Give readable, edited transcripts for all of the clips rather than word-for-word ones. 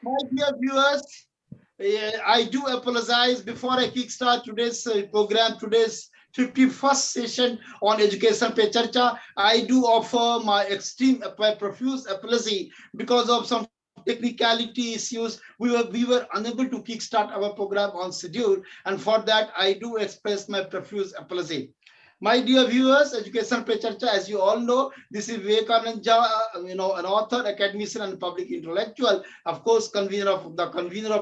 My dear viewers, I do apologize before I kickstart today's program, today's 51st session on Education Pe Charcha. I do offer my my profuse apology because of some technicality issues. We were unable to kickstart our program on schedule, and for that I do express my profuse apology. My dear viewers, Education Pe Charcha, as you all know, this is Vivekanand, an author, academician, and public intellectual. Of course, convener of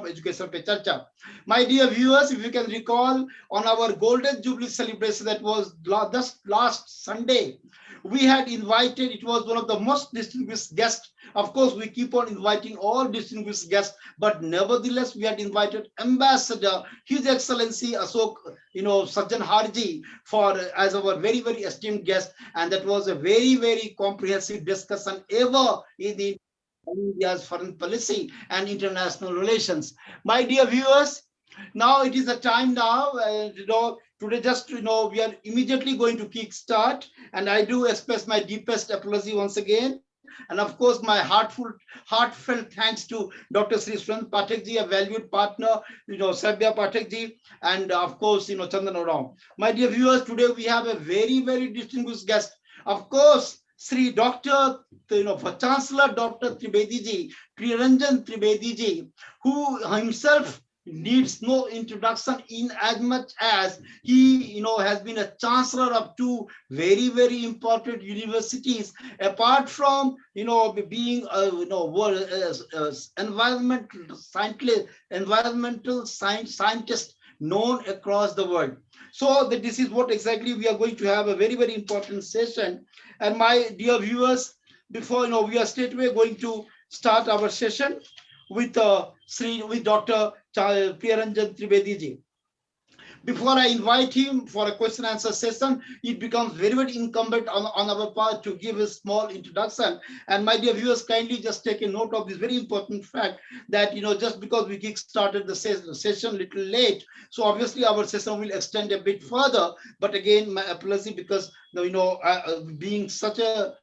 Education Pe Charcha. My dear viewers, if you can recall, on our Golden Jubilee celebration that was just last Sunday, we had invited. It was one of the most distinguished guests. Of course, we keep on inviting all distinguished guests, but nevertheless, we had invited Ambassador, His Excellency Ashok, Sajjan Harji, for as our very esteemed guest, and that was a very comprehensive discussion ever in the India's foreign policy and international relations. My dear viewers, now it is a time now, today just we are immediately going to kick start, and I do express my deepest apology once again, and of course my heartfelt thanks to Dr. Sri Surendra Pathak ji, a valued partner, Sabya Pathak ji, and of course Chandan Orao. My dear viewers, today we have a very distinguished guest, of course, Sri Dr. For Chancellor Dr. Trivedi ji, PRIYARANJAN Trivedi ji, who himself needs no introduction in as much as he has been a chancellor of two very important universities, apart from being a environmental scientist known across the world. So that this is what exactly we are going to have a very important session. And my dear viewers, before we are straight away going to start our session with Dr. PRIYARANJAN Trivedi ji. Before I invite him for a question answer session, it becomes very incumbent on our part to give a small introduction. And my dear viewers, kindly just take a note of this very important fact that just because we kick started the session a little late, so obviously our session will extend a bit further. But again, my apology, because being such a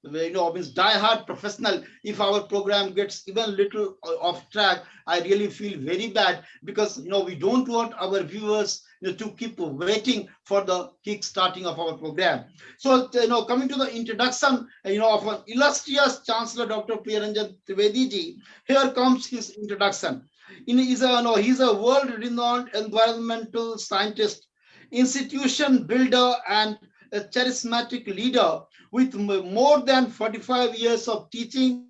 means die-hard professional, if our program gets even little off track, I really feel very bad, because we don't want our viewers to keep waiting for the kick starting of our program. So coming to the introduction of an illustrious Chancellor Dr. PRIYARANJAN Trivedi ji, here comes his introduction. He's a world-renowned environmental scientist, institution builder, and a charismatic leader with more than 45 years of teaching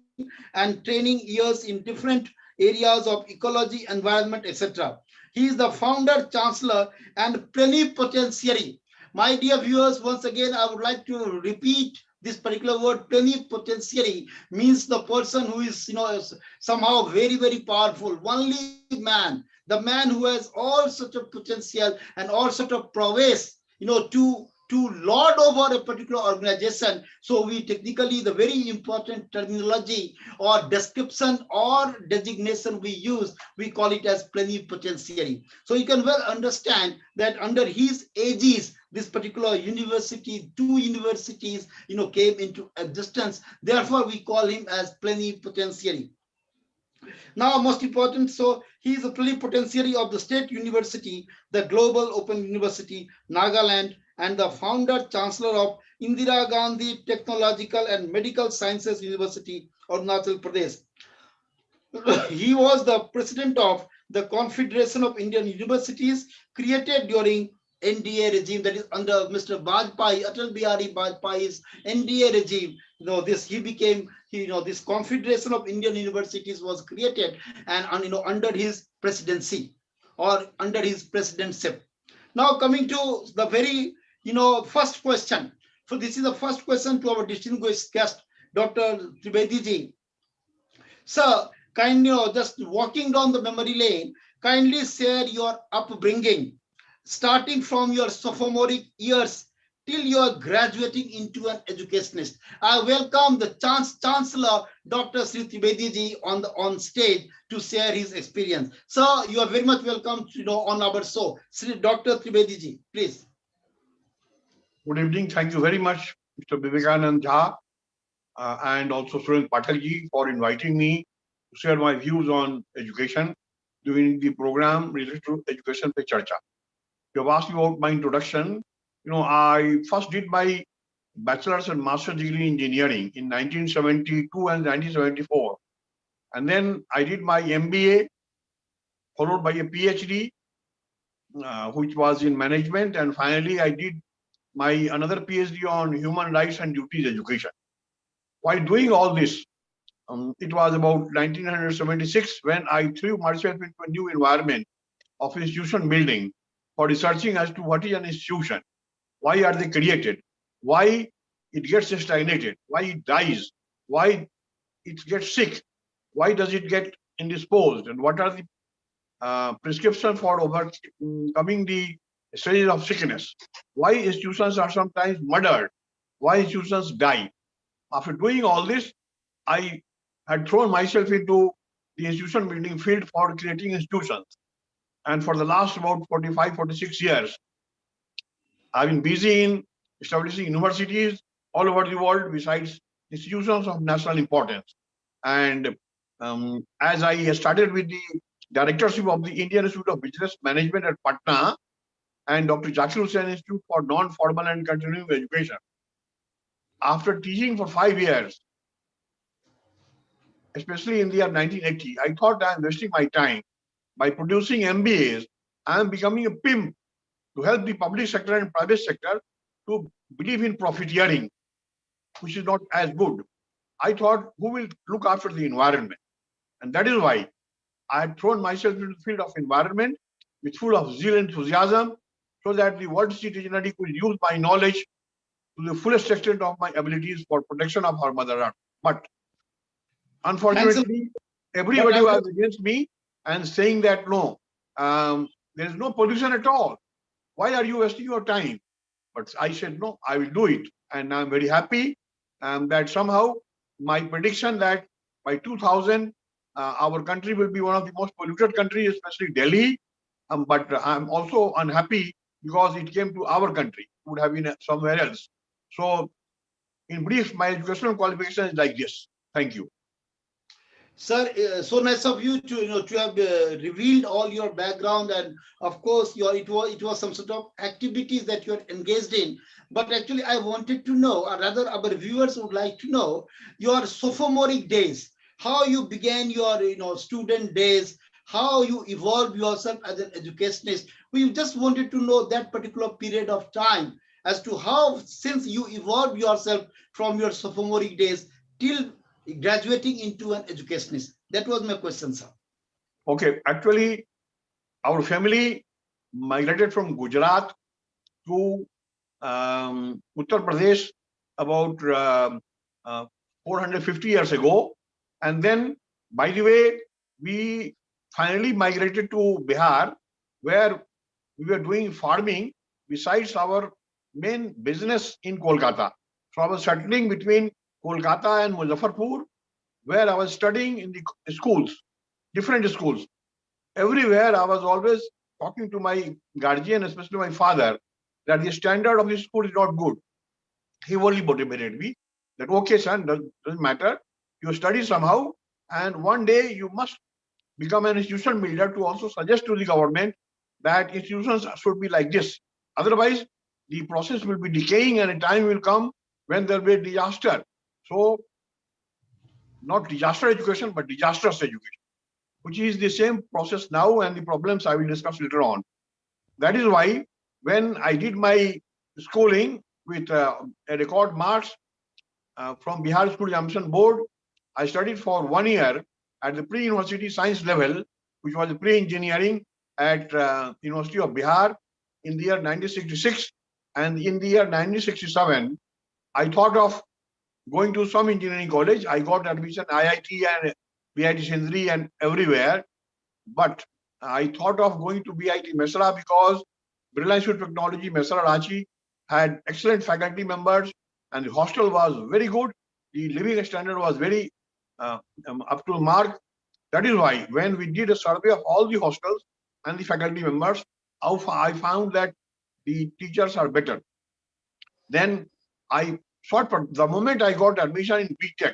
and training years in different areas of ecology, environment, etc. He is the founder, chancellor, and plenipotentiary. My dear viewers, once again, I would like to repeat this particular word. Plenipotentiary means the person who is, somehow very powerful, only man, the man who has all sort of potential and all sort of prowess, to lord over a particular organization. So we technically, the very important terminology or description or designation we use, we call it as plenipotentiary. So you can well understand that under his aegis, this particular university, two universities, came into existence. Therefore, we call him as plenipotentiary. Now, most important, so he is a plenipotentiary of the State University, the Global Open University Nagaland, and the founder chancellor of Indira Gandhi Technological and Medical Sciences University, Arunachal Pradesh. He was the president of the Confederation of Indian Universities, created during NDA regime, that is under Mr. Vajpayee, Atal Bihari Vajpayee's NDA regime. He became, this Confederation of Indian Universities was created, and under his presidency or under his presidency. Now coming to the very first question. So this is the first question to our distinguished guest, Dr. Trivedi ji. Sir, kindly, just walking down the memory lane, kindly share your upbringing, starting from your sophomoric years till you are graduating into an educationist. I welcome the Chancellor, Dr. Sri Trivedi ji, on stage to share his experience. Sir, you are very much welcome on our show. Sri Dr. Trivedi ji, please. Good evening. Thank you very much, Mr. Vivekanand and also Surendra Pathak ji, for inviting me share my views on education during the program related to education by Charcha. You have asked me about my introduction. I first did my bachelor's and master's degree in engineering in 1972 and 1974. And then I did my MBA, followed by a PhD, which was in management. And finally, I did my another PhD on human rights and duties education. While doing all this, it was about 1976 when I threw myself into a new environment of institution building for researching as to what is an institution, why are they created, why it gets stagnated, why it dies, why it gets sick, why does it get indisposed, and what are the prescriptions for overcoming the stages of sickness, why institutions are sometimes murdered, why institutions die. After doing all this, I had thrown myself into the institution building field for creating institutions. And for the last about 45, 46 years, I've been busy in establishing universities all over the world besides institutions of national importance. And as I started with the directorship of the Indian Institute of Business Management at Patna and Dr. Zakir Hussain Institute for Non-Formal and Continuing Education. After teaching for 5 years, especially in the year 1980, I thought I'm wasting my time by producing MBAs. I'm becoming a pimp to help the public sector and private sector to believe in profiteering, which is not as good. I thought, who will look after the environment? And that is why I had thrown myself into the field of environment with full of zeal and enthusiasm, so that the world citizenry could use my knowledge to the fullest extent of my abilities for protection of our mother earth. But unfortunately, everybody was against me and saying that no, there is no pollution at all. Why are you wasting your time? But I said, no, I will do it. And I'm very happy that somehow my prediction that by 2000, our country will be one of the most polluted countries, especially Delhi. But I'm also unhappy because it came to our country. It would have been somewhere else. So in brief, my educational qualification is like this. Thank you. Sir, so nice of you to have revealed all your background, and of course it was some sort of activities that you are engaged in. But actually, I wanted to know, or rather, our viewers would like to know your sophomoric days, how you began your student days, how you evolved yourself as an educationist. We just wanted to know that particular period of time as to how, since you evolved yourself from your sophomoric days till graduating into an educationist. That was my question, sir. Okay, actually, our family migrated from Gujarat to Uttar Pradesh about 450 years ago. And then, by the way, we finally migrated to Bihar, where we were doing farming besides our main business in Kolkata. So I was settling between Kolkata and Muzaffarpur, where I was studying in the schools, different schools. Everywhere I was always talking to my guardian, especially my father, that the standard of the school is not good. He only motivated me that, okay, son, doesn't matter. You study somehow, and one day you must become an institution builder to also suggest to the government that institutions should be like this. Otherwise, the process will be decaying and a time will come when there will be a disaster. So, not disaster education, but disastrous education, which is the same process now, and the problems I will discuss later on. That is why when I did my schooling with a record marks from Bihar School Examination Board, I studied for 1 year at the pre-university science level, which was pre-engineering at University of Bihar in the year 1966. And in the year 1967, I thought of going to some engineering college. I got admission IIT and BIT Sindri and everywhere. But I thought of going to BIT Mesra because Birla Institute of Technology, Mesra Ranchi, had excellent faculty members and the hostel was very good. The living standard was very up to the mark. That is why when we did a survey of all the hostels and the faculty members, I found that the teachers are better. Then I thought, the moment I got admission in BTech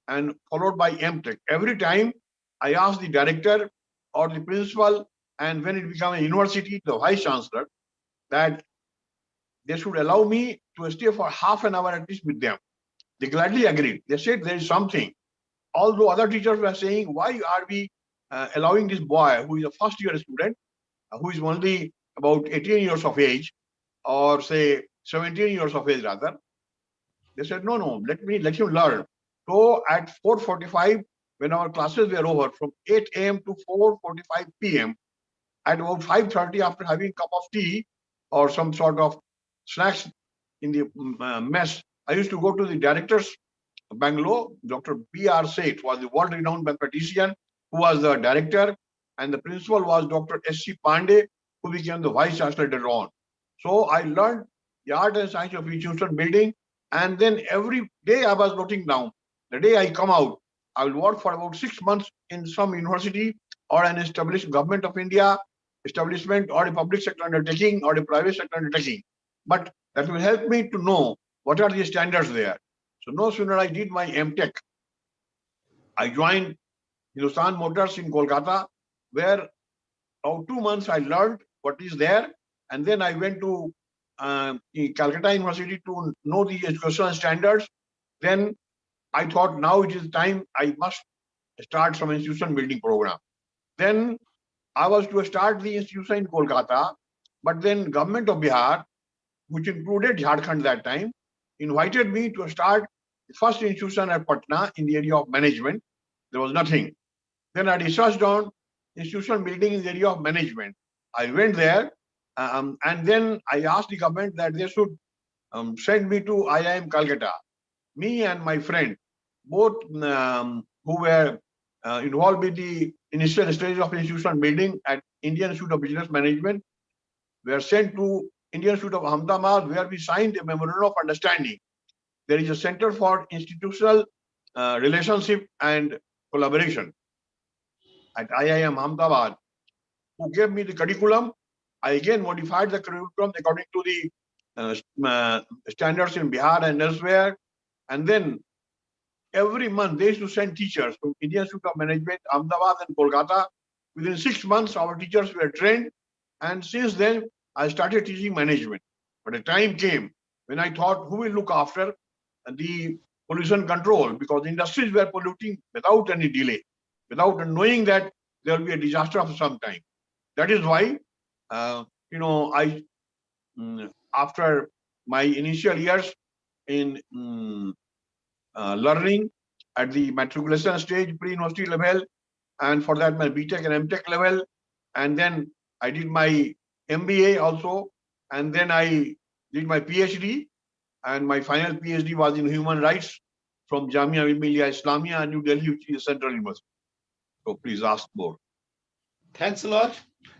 and followed by MTech, every time I asked the director or the principal, and when it became a university, the vice chancellor, that they should allow me to stay for half an hour at least with them. They gladly agreed. They said there is something. Although other teachers were saying, why are we allowing this boy who is a first year student, who is only about 18 years of age, or say 17 years of age rather. They said, no, no, let him learn. So at 4:45, when our classes were over, from 8 a.m. to 4:45 p.m., at about 5:30, after having a cup of tea or some sort of snacks in the mess, I used to go to the director's Bangalore. Dr. B.R. Seth was the world-renowned mathematician who was the director, and the principal was Dr. S.C. Pandey, who became the vice chancellor later on. So I learned the art and science of institution building, and then every day I was noting down. The day I come out, I will work for about 6 months in some university or an established government of India establishment, or a public sector undertaking, or a private sector undertaking. But that will help me to know what are the standards there. So no sooner I did my MTech, I joined Hindustan Motors in Kolkata, where about 2 months I learned what is there, and then I went to Calcutta University to know the educational standards. Then I thought now it is time I must start some institution building program. Then I was to start the institution in Kolkata, but then government of Bihar, which included Jharkhand that time, invited me to start the first institution at Patna in the area of management. There was nothing. Then I researched on institution building in the area of management. I went there, and then I asked the government that they should send me to IIM Calcutta. Me and my friend, both who were involved with the initial stage of institution building at Indian Institute of Business Management, were sent to Indian Institute of Ahmedabad, where we signed a memorandum of understanding. There is a Center for Institutional Relationship and Collaboration at IIM Ahmedabad, who gave me the curriculum. I again modified the curriculum according to the standards in Bihar and elsewhere. And then every month they used to send teachers from Indian Institute of Management, Ahmedabad and Kolkata. Within 6 months, our teachers were trained. And since then, I started teaching management. But a time came when I thought, who will look after the pollution control? Because industries were polluting without any delay, without knowing that there will be a disaster of some time. That is why, I, after my initial years in learning at the matriculation stage, pre-university level, and for that my BTech and MTech level, and then I did my MBA also, and then I did my PhD, and my final PhD was in human rights from Jamia Millia Islamia, New Delhi, which is a central university. So please ask more. Thanks a lot.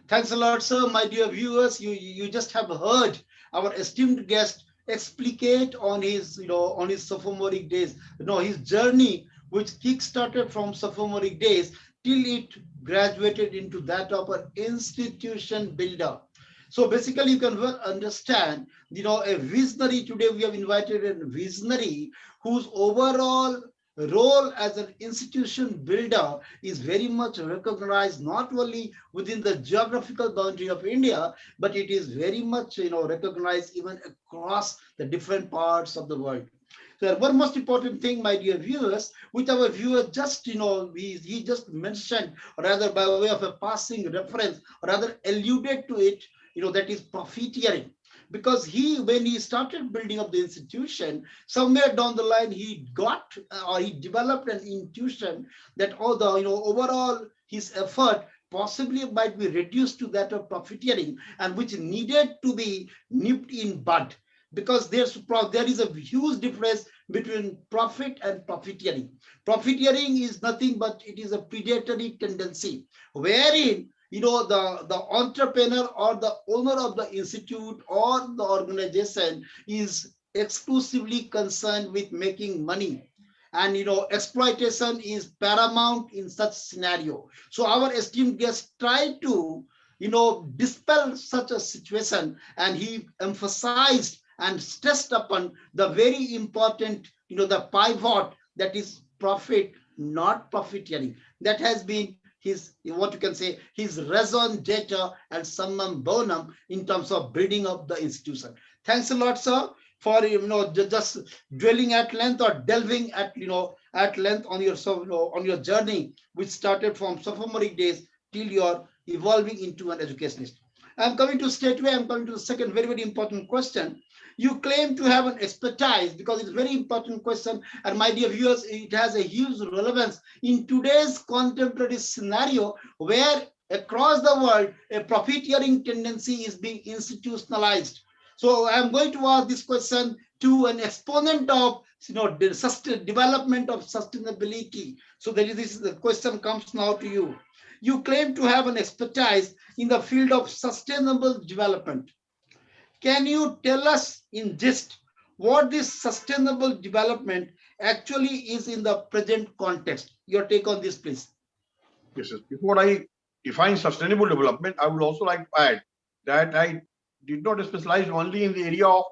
Thanks a lot, sir. My dear viewers, you just have heard our esteemed guest explicate on his, on his sophomoric days, his journey, which kick-started from sophomoric days till it graduated into that of an institution builder. So basically, you can well understand, a visionary. Today we have invited a visionary whose overall role as an institution builder is very much recognized not only within the geographical boundary of India, but it is very much recognized even across the different parts of the world. So one most important thing, my dear viewers, which our viewer just, he just mentioned, or rather by way of a passing reference, or rather alluded to it, that is profiteering. Because when he started building up the institution, somewhere down the line, he developed an intuition that overall his effort possibly might be reduced to that of profiteering, and which needed to be nipped in bud. Because there is a huge difference between profit and profiteering. Profiteering is nothing but it is a predatory tendency, wherein the entrepreneur or the owner of the institute or the organization is exclusively concerned with making money, and exploitation is paramount in such scenario. So our esteemed guest tried to dispel such a situation, and he emphasized and stressed upon the very important the pivot, that is profit, not profiteering. That has been his, what you can say, his raison d'etre and summum bonum in terms of building up the institution. Thanks a lot, sir, for just dwelling at length or delving at at length on your on your journey, which started from sophomore days till you're evolving into an educationist. I'm coming to straightway. I'm coming to the second very important question. You claim to have an expertise, because it's a very important question, and my dear viewers, it has a huge relevance in today's contemporary scenario, where across the world a profiteering tendency is being institutionalized. So I'm going to ask this question to an exponent of the development of sustainability. So that is, the question comes now to you. You claim to have an expertise in the field of sustainable development. Can you tell us in gist what this sustainable development actually is in the present context? Your take on this, please. Yes, before I define sustainable development, I would also like to add that I did not specialize only in the area of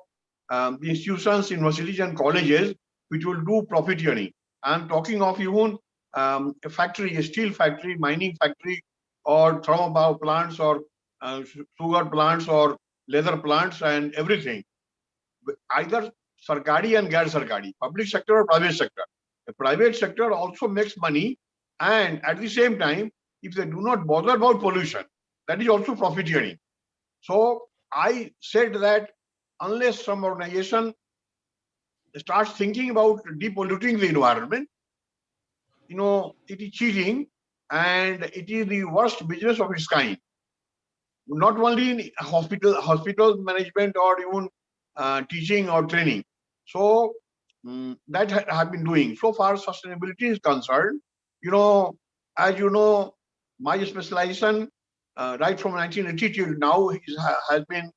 the institutions, universities, and colleges which will do profiteering. I'm talking of even a factory, a steel factory, mining factory, or thermal power plants, or sugar plants, or leather plants, and everything. Either sarkari and gair sarkari, public sector or private sector. The private sector also makes money, and at the same time, if they do not bother about pollution, that is also profiteering. So I said that unless some organization starts thinking about depolluting the environment, it is cheating, and it is the worst business of its kind. Not only in hospital management, or even teaching or training. So that have been doing. So far sustainability is concerned, as you know, my specialization right from 1980 till now has been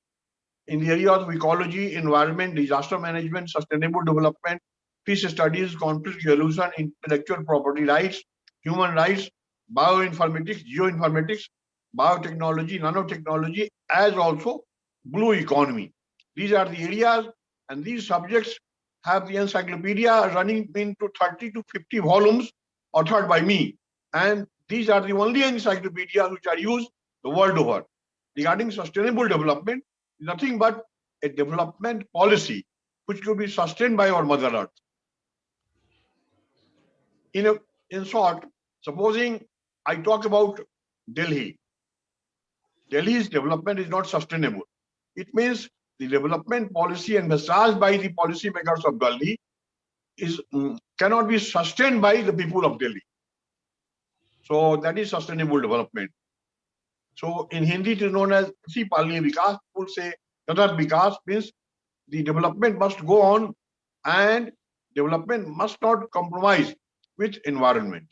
in the areas of ecology, environment, disaster management, sustainable development, peace studies, conflict resolution, intellectual property rights, human rights, bioinformatics, geoinformatics, biotechnology, nanotechnology, as also blue economy. These are the areas, and these subjects have the encyclopedia running into 30 to 50 volumes authored by me. And these are the only encyclopedias which are used the world over. Regarding sustainable development, nothing but a development policy which will be sustained by our Mother Earth. In short, supposing I talk about Delhi. Delhi's development is not sustainable. It means the development policy envisaged by the policymakers of Delhi cannot be sustained by the people of Delhi. So that is sustainable development. So in Hindi it is known as Palni Vikas. People say Tadat Vikas means the development must go on, and development must not compromise with environment.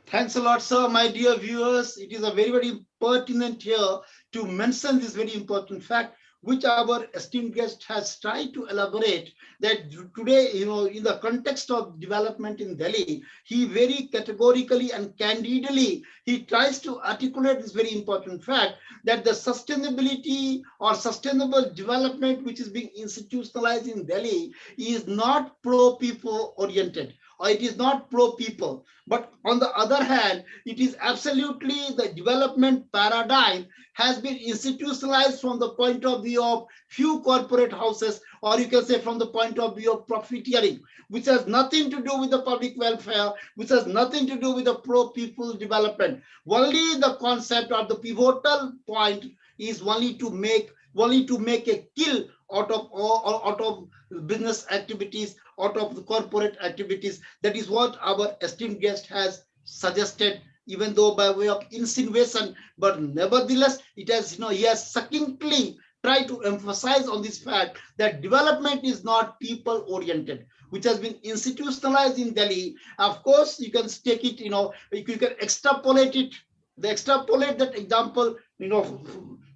Thanks a lot, sir. My dear viewers, it is a very pertinent here to mention this very important fact, which our esteemed guest has tried to elaborate, that today, in the context of development in Delhi, he very categorically and candidly, he tries to articulate this very important fact that the sustainability or sustainable development which is being institutionalized in Delhi is not pro-people oriented, or it is not pro-people. But on the other hand, it is absolutely the development paradigm has been institutionalized from the point of view of few corporate houses, or you can say from the point of view of profiteering, which has nothing to do with the public welfare, which has nothing to do with the pro-people development. Only the concept or the pivotal point is only to make a kill out of business activities, out of the corporate activities. That is what our esteemed guest has suggested, even though by way of insinuation, but nevertheless, it has, he has succinctly tried to emphasize on this fact that development is not people oriented, which has been institutionalized in Delhi. Of course, you can take it, you can extrapolate it, extrapolate that example,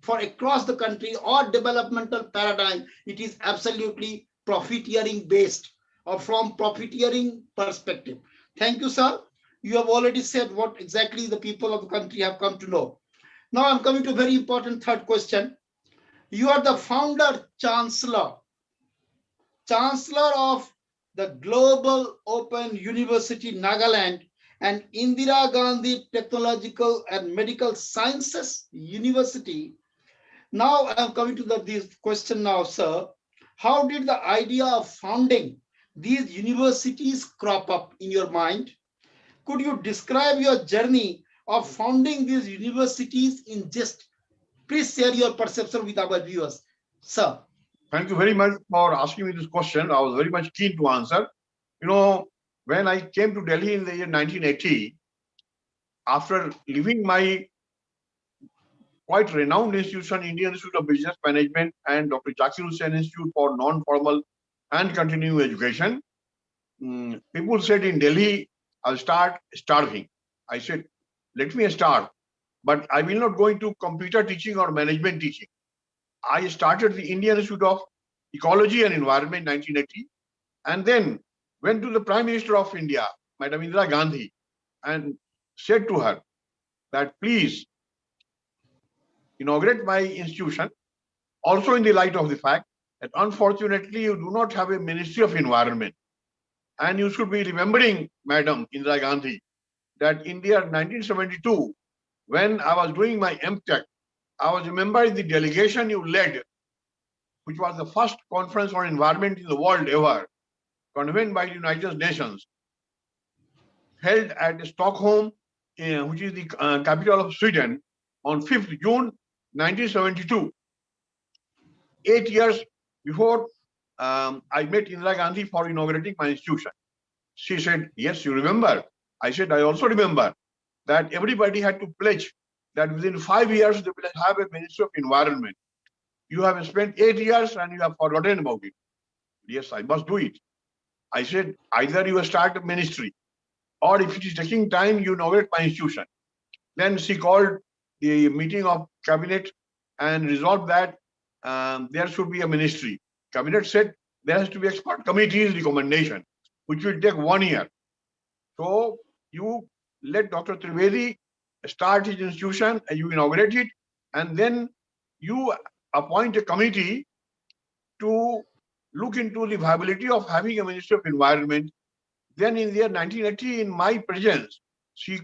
for across the country or developmental paradigm. It is absolutely profiteering based, or from profiteering perspective. Thank you, sir. You have already said what exactly the people of the country have come to know. Now I'm coming to a very important third question. You are the founder, Chancellor of the Global Open University Nagaland, and Indira Gandhi Technological and Medical Sciences University. Now I am coming to this question now, sir. How did the idea of founding these universities crop up in your mind? Could you describe your journey of founding these universities in just, please share your perception with our viewers, sir. Thank you very much for asking me this question. I was very much keen to answer. You know, when I came to Delhi in the year 1980, after leaving my quite renowned institution, Indian Institute of Business Management and Dr. Zakir Hussain Institute for Non-Formal and Continuing Education, people said in Delhi, I'll start starving. I said, let me start, but I will not go into computer teaching or management teaching. I started the Indian Institute of Ecology and Environment in 1980, and then went to the Prime Minister of India, Madam Indira Gandhi, and said to her that please inaugurate my institution, also in the light of the fact that unfortunately you do not have a Ministry of Environment. And you should be remembering, Madam Indira Gandhi, that in the year 1972, when I was doing my MTech, I was a member of the delegation you led, which was the first conference on environment in the world ever, convened by the United Nations, held at Stockholm, which is the capital of Sweden, on 5th June 1972. 8 years before I met Indira Gandhi for inaugurating my institution. She said, yes, you remember. I said, I also remember that everybody had to pledge that within 5 years they will have a Ministry of Environment. You have spent 8 years and you have forgotten about it. Yes, I must do it. I said, either you start a ministry, or if it is taking time, you inaugurate my institution. Then she called the meeting of cabinet and resolved that there should be a ministry. Cabinet said there has to be expert committee's recommendation, which will take 1 year. So you let Dr. Trivedi start his institution and you inaugurate it, and then you appoint a committee to look into the viability of having a Ministry of Environment. Then in the year 1980, in my presence, she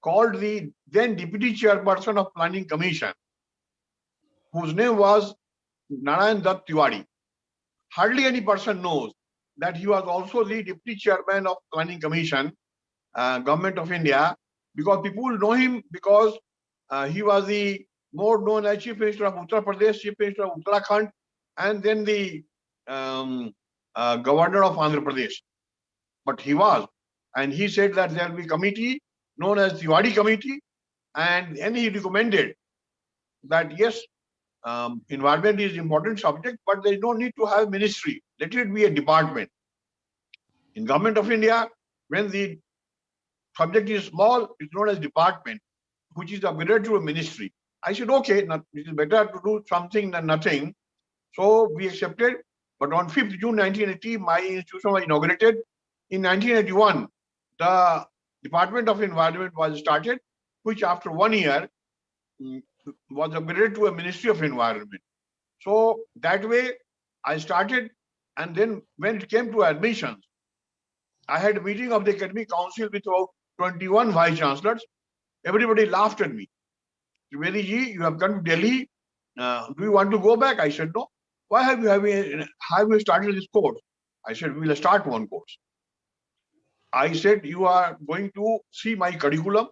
called the then Deputy Chairperson of Planning Commission, whose name was Narayan Dutt Tiwari. Hardly any person knows that he was also the Deputy Chairman of Planning Commission, Government of India, because people know him because he was the more known as Chief Minister of Uttar Pradesh, Chief Minister of Uttarakhand, and then the Governor of Andhra Pradesh. But he was, and he said that there will be a committee known as Tiwari Committee, and then he recommended that yes, environment is important subject, but there is no need to have ministry. Let it be a department. In Government of India, when the subject is small, it's known as department, which is upgraded to a ministry. I said, okay, it is better to do something than nothing. So we accepted. But on 5th June 1980, my institution was inaugurated. In 1981, the Department of Environment was started, which after 1 year was upgraded to a Ministry of Environment. So that way I started, and then when it came to admissions, I had a meeting of the Academic Council with about 21 Vice Chancellors. Everybody laughed at me. Trivedi ji, you have come to Delhi. Do you want to go back? I said, no. Why have you started this course? I said, we will start one course. I said, you are going to see my curriculum.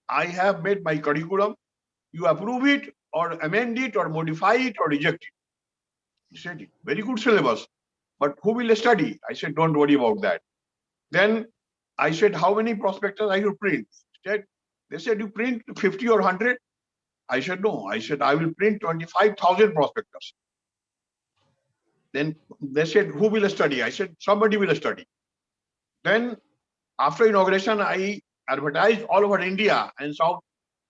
I have made my curriculum. You approve it or amend it or modify it or reject it. He said, very good syllabus, but who will study? I said, don't worry about that. Then I said, how many prospectus I will print? They said, you print 50 or 100? I said, no. I said, I will print 25,000 prospectus. Then they said, who will study? I said, somebody will study. Then after inauguration, I advertised all over India and South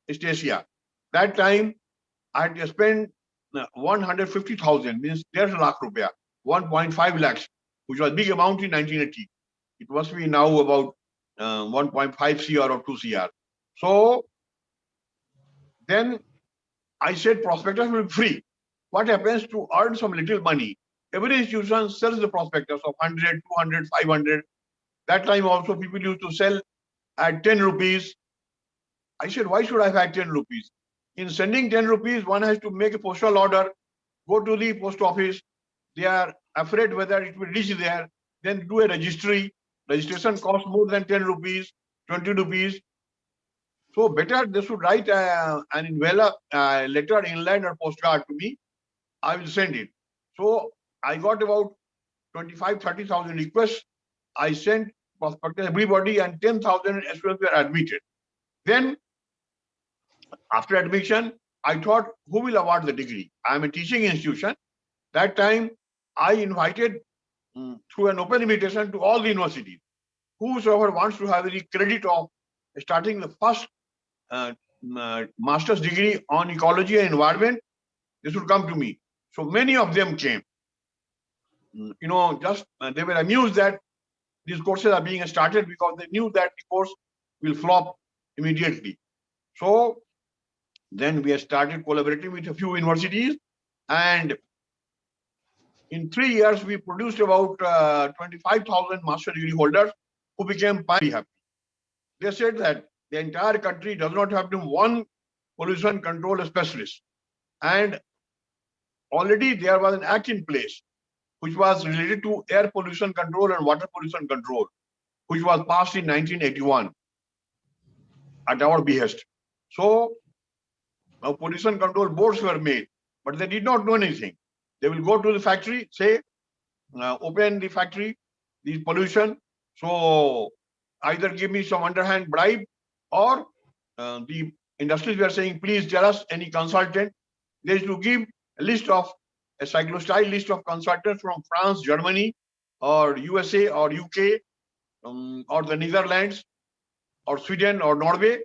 East Asia. That time, I had to spend 150,000, means 1.5 lakh rupees, 1.5 lakhs, which was a big amount in 1980. It must be now about 1.5 CR or 2 CR. So then I said prospectus will be free. What happens to earn some little money? Every institution sells the prospectus of 100, 200, 500. That time also people used to sell at 10 rupees. I said, why should I have 10 rupees? In sending 10 rupees, one has to make a postal order, go to the post office. They are afraid whether it will reach there, then do a registry. Registration costs more than 10 rupees, 20 rupees. So better they should write an envelope, letter, inland or postcard to me. I will send it. So I got about 25,000-30,000 requests. I sent prospectus everybody, and 10,000 students were admitted. Then after admission, I thought, who will award the degree? I am a teaching institution. That time, I invited through an open invitation to all the universities. Whosoever wants to have the credit of starting the first master's degree on ecology and environment, they should come to me. So many of them came. Just they were amused that these courses are being started because they knew that the course will flop immediately. So then we have started collaborating with a few universities, and in 3 years we produced about 25,000 master degree holders who became very happy. They said that the entire country does not have one pollution control specialist, and already there was an act in place which was related to air pollution control and water pollution control, which was passed in 1981 at our behest. So pollution control boards were made, but they did not know anything. They will go to the factory, say, open the factory, the pollution. So either give me some underhand bribe, or the industries were saying, please tell us any consultant. They used to give a list of a cyclostyle list of consultants from France, Germany, or USA, or UK, or the Netherlands, or Sweden, or Norway,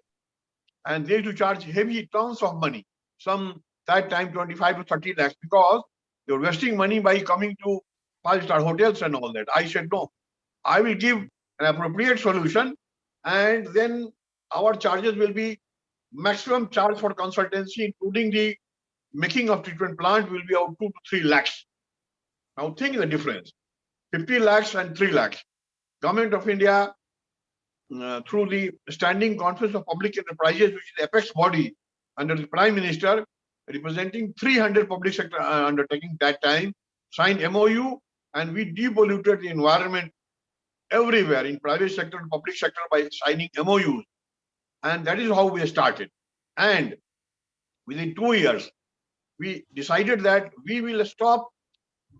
and they used to charge heavy tons of money. Some that time 25 to 30 lakhs, because they were wasting money by coming to 5-star hotels and all that. I said, no, I will give an appropriate solution, and then our charges will be maximum charge for consultancy, including the making of treatment plant, will be about 2 to 3 lakhs. Now think the difference, 50 lakhs and 3 lakhs. Government of India, through the Standing Conference of Public Enterprises, which is the apex body under the Prime Minister, representing 300 public sector undertakings that time, signed MOU, and we depolluted the environment everywhere in private sector and public sector by signing MOUs. And that is how we started. And within 2 years, we decided that we will stop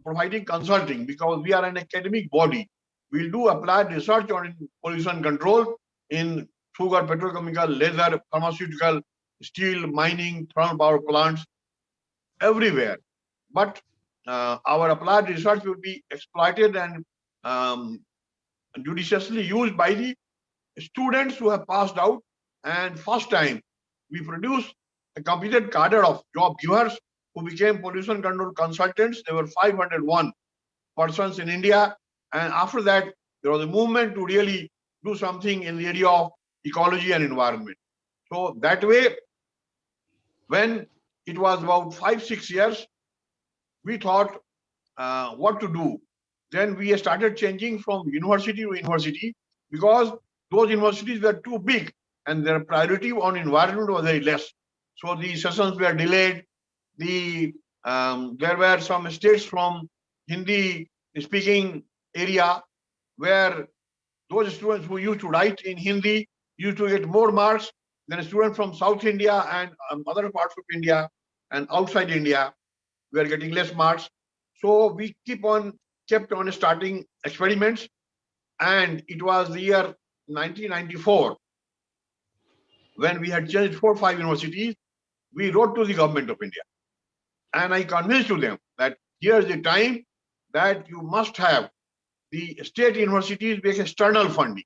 providing consulting because we are an academic body. We'll do applied research on pollution control in sugar, petrochemical, leather, pharmaceutical, steel, mining, thermal power plants, everywhere. But our applied research will be exploited and judiciously used by the students who have passed out. And first time, we produced a competent cadre of job givers who became pollution control consultants. There were 501 persons in India. And after that, there was a movement to really do something in the area of ecology and environment. So that way, when it was about 5-6 years, we thought what to do. Then we started changing from university to university because those universities were too big and their priority on environment was very less. So the sessions were delayed. There were some states from Hindi speaking area where those students who used to write in Hindi used to get more marks than a student from South India and other parts of India and outside India were getting less marks. So we kept on starting experiments, and it was the year 1994 when we had changed 4 or 5 universities. We wrote to the government of India, and I convinced to them that here's the time that you must have the state universities with external funding.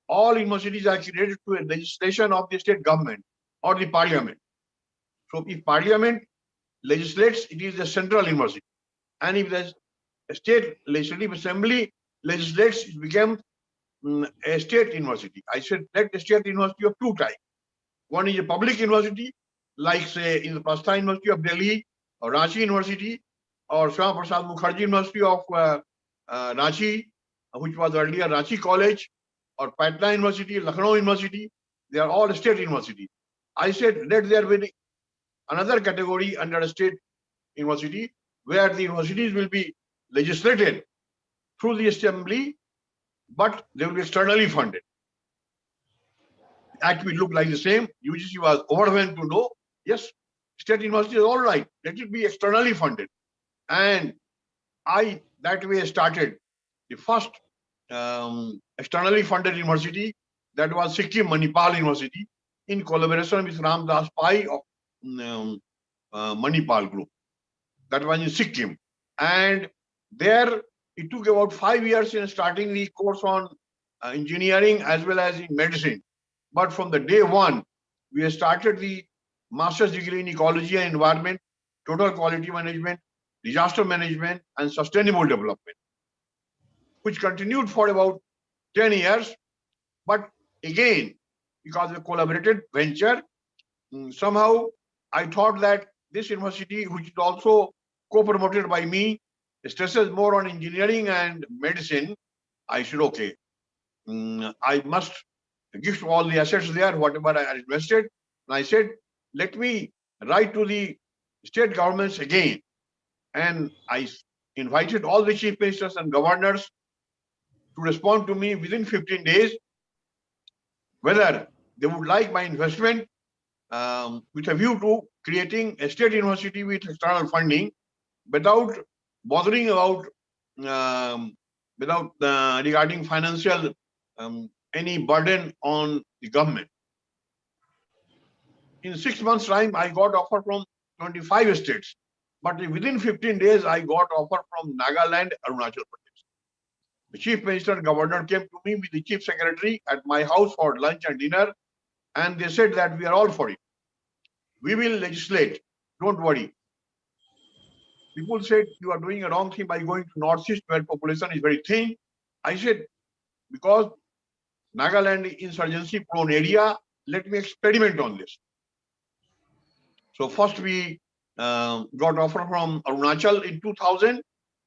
All universities are created to a legislation of the state government or the parliament. So if parliament legislates, it is the central university. And if the state legislative assembly legislates, it becomes a state university. I said, let the state university of 2 types. One is a public university, like say in the Pastha University of Delhi, or Ranchi University, or Shyama Prasad Mukherjee University of Ranchi, which was earlier Ranchi College, or Patna University, Lucknow University, they are all state universities. I said, let there be another category under a state university where the universities will be legislated through the assembly, but they will be externally funded. The act will look like the same. UGC was overwhelmed to know, yes, state university is all right, let it be externally funded. And I that way started the first externally funded university, that was Sikkim Manipal University, in collaboration with Ramdas Pai of Manipal Group. That was in Sikkim. And there it took about 5 years in starting the course on engineering as well as in medicine. But from the day one, we started the master's degree in ecology and environment, total quality management, disaster management, and sustainable development, which continued for about 10 years. But again, because of a collaborated venture, somehow I thought that this university, which is also co-promoted by me, stresses more on engineering and medicine. I said, okay, I must give all the assets there, whatever I had invested. And I said, let me write to the state governments again. And I invited all the chief ministers and governors to respond to me within 15 days, whether they would like my investment with a view to creating a state university with external funding without bothering about regarding financial any burden on the government. In 6 months' time, I got offer from 25 states, but within 15 days, I got offer from Nagaland, Arunachal Pradesh. The chief minister and governor came to me with the chief secretary at my house for lunch and dinner, and they said that we are all for it. We will legislate. Don't worry. People said you are doing a wrong thing by going to Northeast where population is very thin. I said, because Nagaland is insurgency prone area, let me experiment on this. So first we got offer from Arunachal in 2000,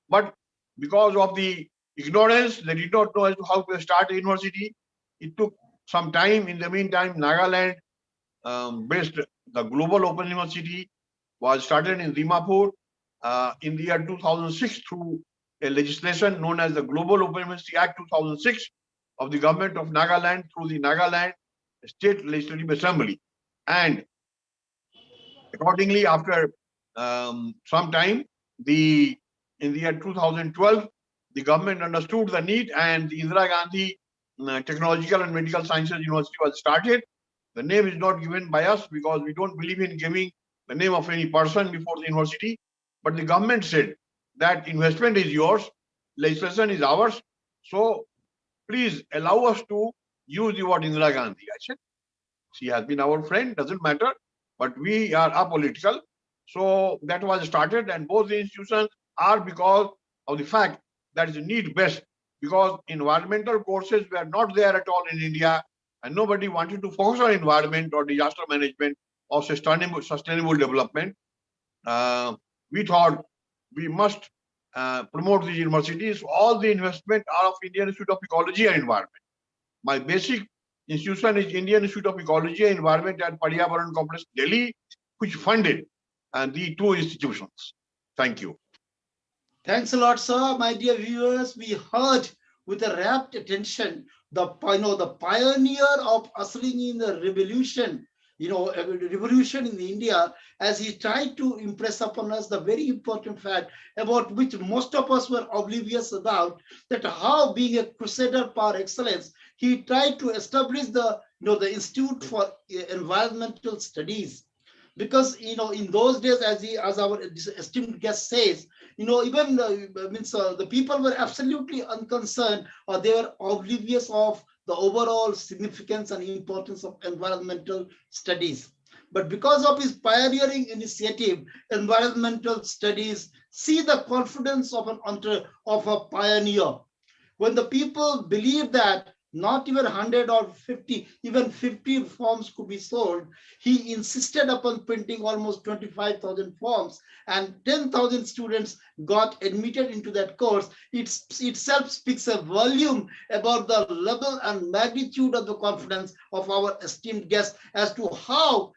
but because of the ignorance, they did not know as to how to start a university. It took some time. In the meantime, Nagaland based the Global Open University was started in Dimapur in the year 2006 through a legislation known as the Global Open University Act 2006 of the government of Nagaland through the Nagaland State Legislative Assembly. And accordingly, after some time, in the year 2012, the government understood the need, and the Indira Gandhi Technological and Medical Sciences University was started. The name is not given by us because we don't believe in giving the name of any person before the university. But the government said that investment is yours, legislation is ours. So please allow us to use the word Indira Gandhi. I said, she has been our friend, doesn't matter, but we are apolitical. So that was started, and both the institutions are because of the fact that is need based, because environmental courses were not there at all in India, and nobody wanted to focus on environment or disaster management or sustainable development. We thought we must promote these universities. All the investment are of Indian Institute of Ecology and Environment. My basic institution is Indian Institute of Ecology and Environment at PRIYARANJAN Complex, Delhi, which funded the two institutions. Thank you. Thanks a lot, sir. My dear viewers, we heard with a rapt attention the pioneer of ushering in the revolution, a revolution in India, as he tried to impress upon us the very important fact about which most of us were oblivious about, that how, being a crusader par excellence, he tried to establish the Institute for Environmental Studies. Because in those days, as our esteemed guest says, even the people were absolutely unconcerned, or they were oblivious of the overall significance and importance of environmental studies. But because of his pioneering initiative, environmental studies see the confidence of a pioneer. When the people believe that not even 100 or 50, even 50 forms could be sold. He insisted upon printing almost 25,000 forms, and 10,000 students got admitted into that course. It itself speaks a volume about the level and magnitude of the confidence of our esteemed guest as to how,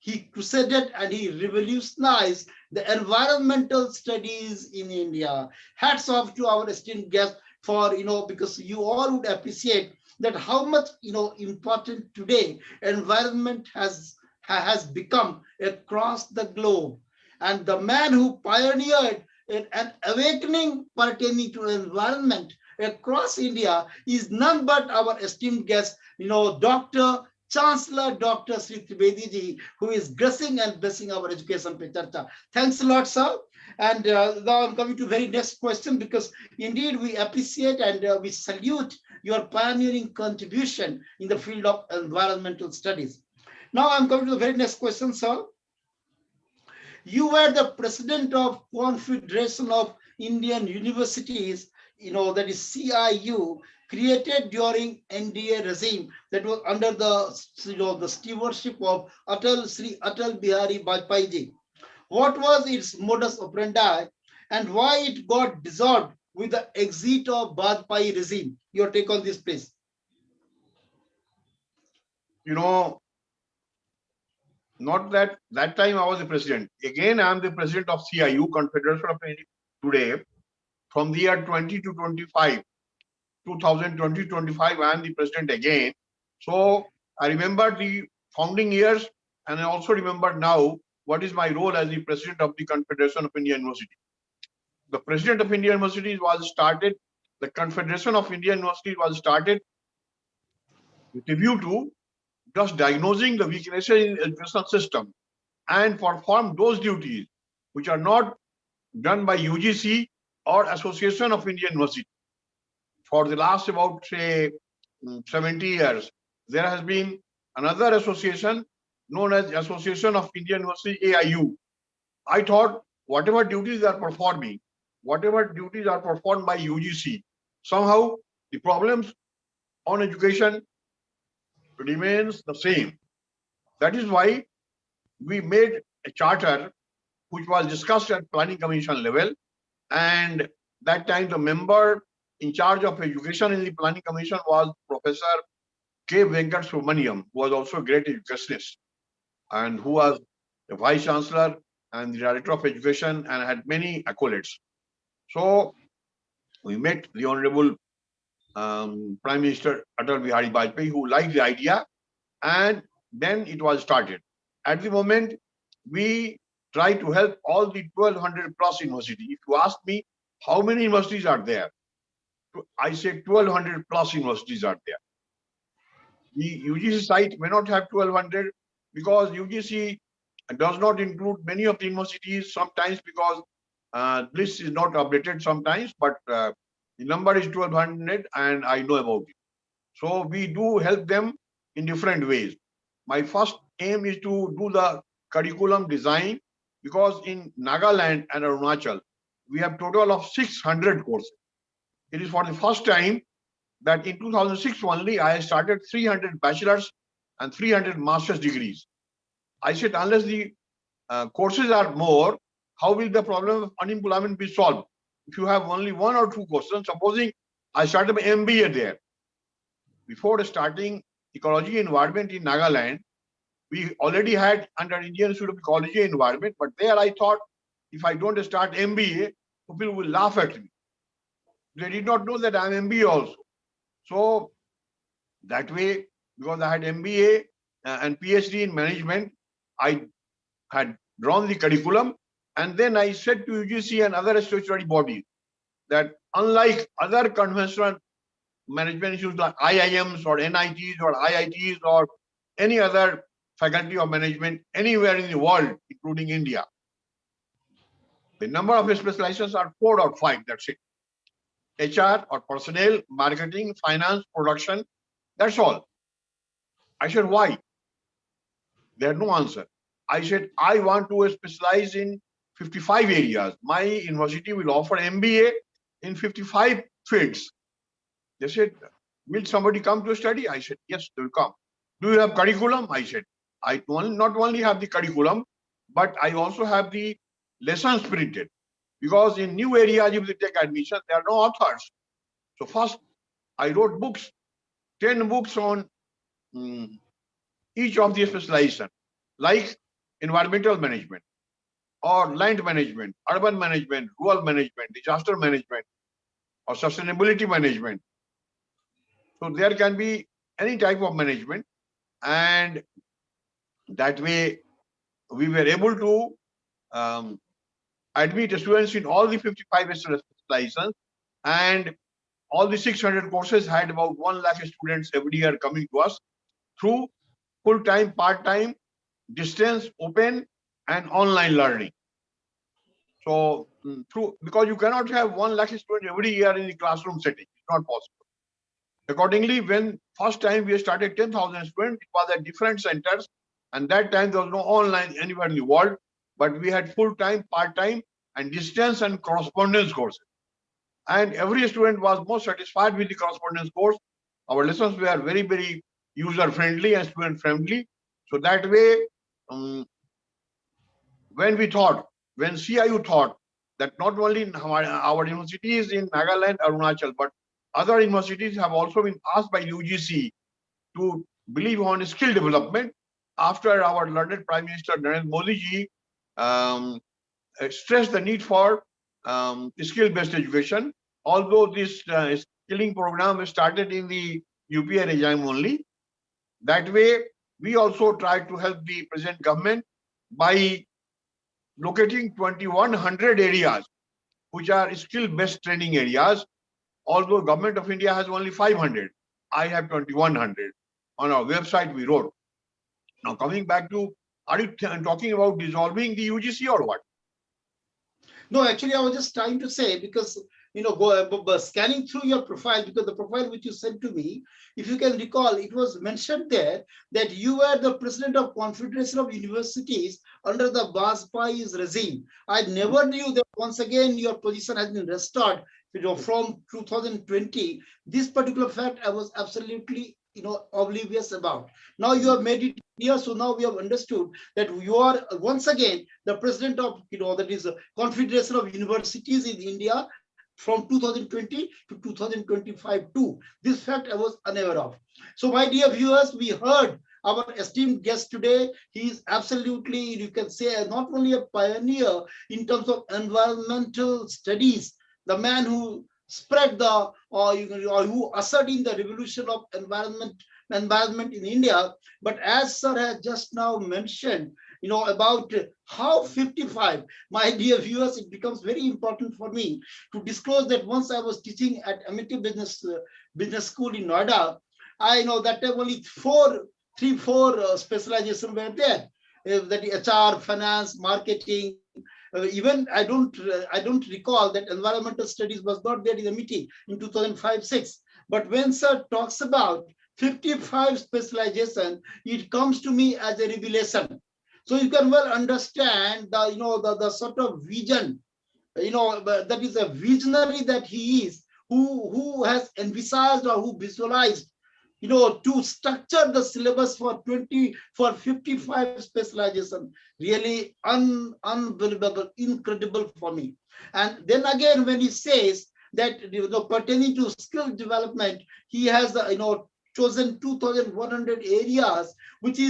he crusaded and he revolutionized the environmental studies in India. Hats off to our esteemed guest for, because you all would appreciate that how much, important today environment has become across the globe. And the man who pioneered an awakening pertaining to environment across India is none but our esteemed guest, Dr. Chancellor Dr. Sri Trivedi ji, who is gracing and blessing our education pe Charcha. Thanks a lot, sir. And now I'm coming to very next question, because indeed we appreciate and we salute your pioneering contribution in the field of environmental studies. Now I'm coming to the very next question, sir. You were the president of Confederation of Indian Universities, that is CIU, created during NDA regime that was under the stewardship of Sri Atal Bihari Vajpayee ji. What was its modus operandi and why it got dissolved with the exit of Vajpayee regime? Your take on this, please. Not that time I was the president. Again, I am the president of CIU, Confederation of India, today. From the year 20 to 25, 2020, 25, I am the president again. So I remember the founding years, and I also remember now what is my role as the president of the Confederation of India University. The president of India University was started, the Confederation of India University was started with a view to just diagnosing the weaknesses in the educational system and perform those duties which are not done by UGC or Association of Indian University. For the last about, say, 70 years, there has been another association known as Association of Indian University, AIU. I thought whatever duties they are performing, whatever duties are performed by UGC, somehow the problems on education remains the same. That is why we made a charter which was discussed at planning commission level, and that time the member in charge of education in the planning commission was Professor K. Venkat Subramaniam, who was also a great educationist and who was the vice chancellor and the director of education and had many accolades. So we met the honorable Prime Minister Atal Bihari Vajpayee, who liked the idea, and then it was started. At the moment, we try to help all the 1,200 plus universities. If you ask me how many universities are there, I say 1,200 plus universities are there. The UGC site may not have 1,200 because UGC does not include many of the universities, sometimes because list is not updated sometimes, but the number is 1,200 and I know about it. So we do help them in different ways. My first aim is to do the curriculum design, because in Nagaland and Arunachal, we have total of 600 courses. It is for the first time that in 2006 only, I started 300 bachelor's and 300 master's degrees. I said, unless the courses are more, how will the problem of unemployment be solved? If you have only one or two courses, supposing I started my MBA there. Before starting ecology and environment in Nagaland, we already had under Indian Institute of Ecology and Environment, but there I thought if I don't start MBA, people will laugh at me. They did not know that I'm MBA also. So that way, because I had MBA and PhD in management, I had drawn the curriculum, and then I said to UGC and other statutory bodies that unlike other conventional management issues like IIMs or NITs or IITs or any other faculty of management anywhere in the world, including India, the number of specializations are 4 or 5, that's it. HR or personnel, marketing, finance, production, that's all. I said, why? They had no answer. I said, I want to specialize in 55 areas. My university will offer MBA in 55 fields. They said, will somebody come to study? I said, yes, they will come. Do you have curriculum? I said, I not only have the curriculum, but I also have the lessons printed. Because in new areas, if they take admission, there are no authors. So first, I wrote books, 10 books on each of the specialization, like environmental management, or land management, urban management, rural management, disaster management, or sustainability management. So there can be any type of management, and that way we were able to admit students in all the 55 specializations, and all the 600 courses had about 1 lakh students every year coming to us through full-time, part-time, distance, open, and online learning. So because you cannot have 1 lakh students every year in the classroom setting, it's not possible. Accordingly, when first time we started 10,000 students, it was at different centers, and that time there was no online anywhere in the world, but we had full-time, part-time, and distance and correspondence courses. And every student was most satisfied with the correspondence course. Our lessons were very, very user-friendly and student-friendly. So that way, when CIU thought that not only in our universities in Nagaland, Arunachal, but other universities have also been asked by UGC to believe on skill development, after our learned Prime Minister Narendra Modi ji stressed the need for skill-based education. Although this skilling program started in the UPA regime only, that way we also tried to help the present government by locating 2,100 areas which are skill-based training areas. Although Government of India has only 500, I have 2,100. On our website we wrote. Now coming back to, are you talking about dissolving the UGC or what? No, actually, I was just trying to say, because scanning through your profile, because the profile which you sent to me, if you can recall, it was mentioned there that you were the president of Confederation of Universities under the Vajpayee's regime. I never knew that once again your position has been restored, from 2020. This particular fact I was absolutely oblivious about. Now you have made it clear, so now we have understood that you are once again the president of that is Confederation of Universities in India from 2020 to 2025 too. This fact I was unaware of. So my dear viewers, we heard our esteemed guest today. He is absolutely, you can say, not only a pioneer in terms of environmental studies, the man who spread the or who ushered in the revolution of environment in India. But as sir has just now mentioned, about how 55, my dear viewers, it becomes very important for me to disclose that once I was teaching at MIT Business School in Noida, I know that there were only four specializations were there. That is HR, finance, marketing. Even I don't recall that environmental studies was not there in the meeting in 2005-6. But when sir talks about 55 specialization, it comes to me as a revelation. So you can well understand the sort of vision, that is a visionary that he is, who has envisaged or who visualized, to structure the syllabus for 55 specialization. Really unbelievable, incredible for me. And then again, when he says that pertaining to skill development, he has chosen 2,100 areas, which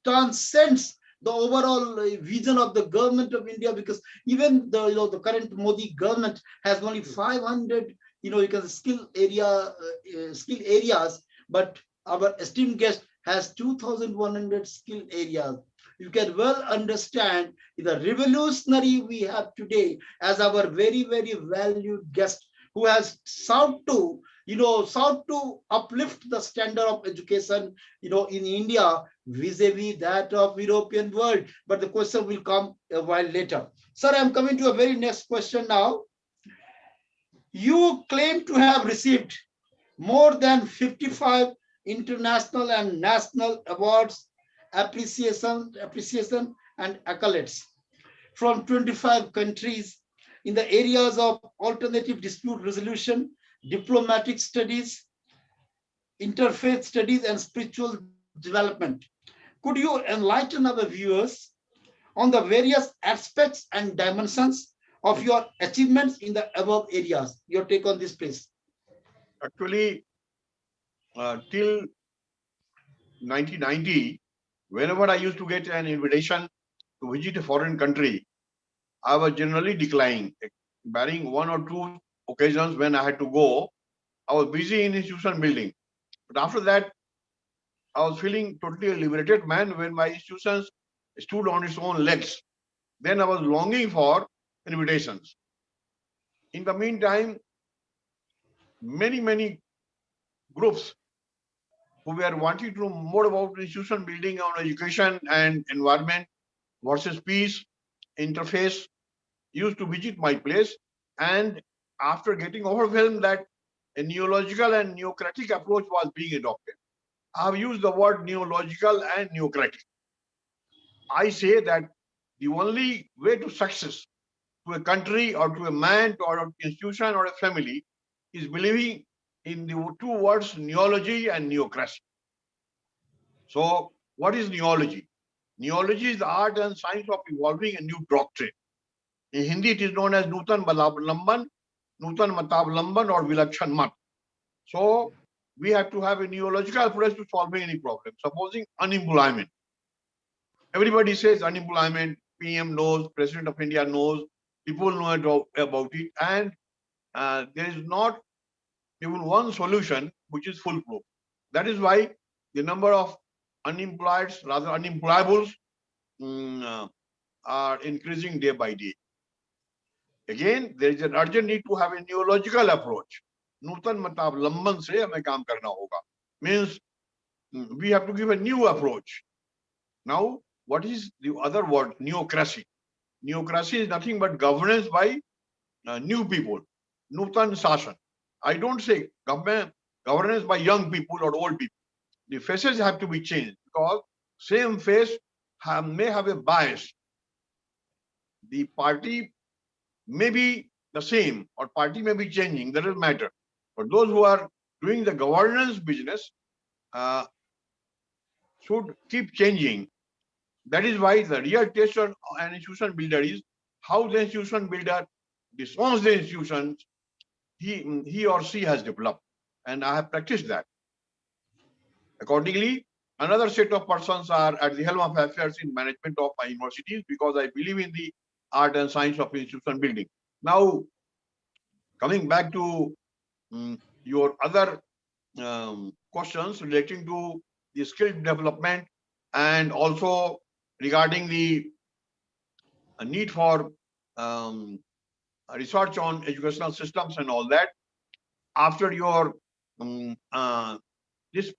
transcends the overall vision of the government of India, because even the current Modi government has only 500 skill areas, but our esteemed guest has 2,100 skill areas. You can well understand the revolutionary we have today as our very, very valued guest, who has sought to uplift the standard of education, in India vis-a-vis that of European world. But the question will come a while later. Sir, I'm coming to a very next question now. You claim to have received more than 55 international and national awards, appreciation and accolades from 25 countries in the areas of alternative dispute resolution, diplomatic studies, interfaith studies and spiritual development. Could you enlighten our viewers on the various aspects and dimensions of your achievements in the above areas? Your take on this, please. Actually, till 1990, whenever I used to get an invitation to visit a foreign country, I was generally declining, barring one or two occasions when I had to go. I was busy in institution building. But after that, I was feeling totally a liberated man when my institutions stood on its own legs. Then I was longing for invitations. In the meantime, many groups who were wanting to know more about institution building on education and environment versus peace, interface, used to visit my place. And after getting overwhelmed that a neological and neocratic approach was being adopted, I have used the word neological and neocratic. I say that the only way to success to a country or to a man or an institution or a family is believing in the two words neology and neocracy. So what is neology? Neology is the art and science of evolving a new doctrine. In Hindi, it is known as Nutan Balablamban, Nutan Matablamban, or Vilakshan Mat. So we have to have a neological approach to solving any problem. Supposing unemployment. Everybody says unemployment, PM knows, President of India knows, people know about it, and there is not even one solution which is foolproof. That is why the number of unemployed, rather unemployables, are increasing day by day. Again, there is an urgent need to have a neological approach. Nutan matab lamban se hame kaam karna hoga. Means we have to give a new approach. Now, what is the other word? Neocracy. Neocracy is nothing but governance by new people. Nutan Sashan. I don't say governance by young people or old people. The faces have to be changed because same face may have a bias. The party may be the same or party may be changing, that doesn't matter. But those who are doing the governance business should keep changing. That is why the real test on an institution builder is how the institution builder disowns the institutions he or she has developed. And I have practiced that. Accordingly, another set of persons are at the helm of affairs in management of my universities because I believe in the art and science of institution building. Now, coming back to your other questions relating to the skill development and also regarding the need for research on educational systems and all that. After your this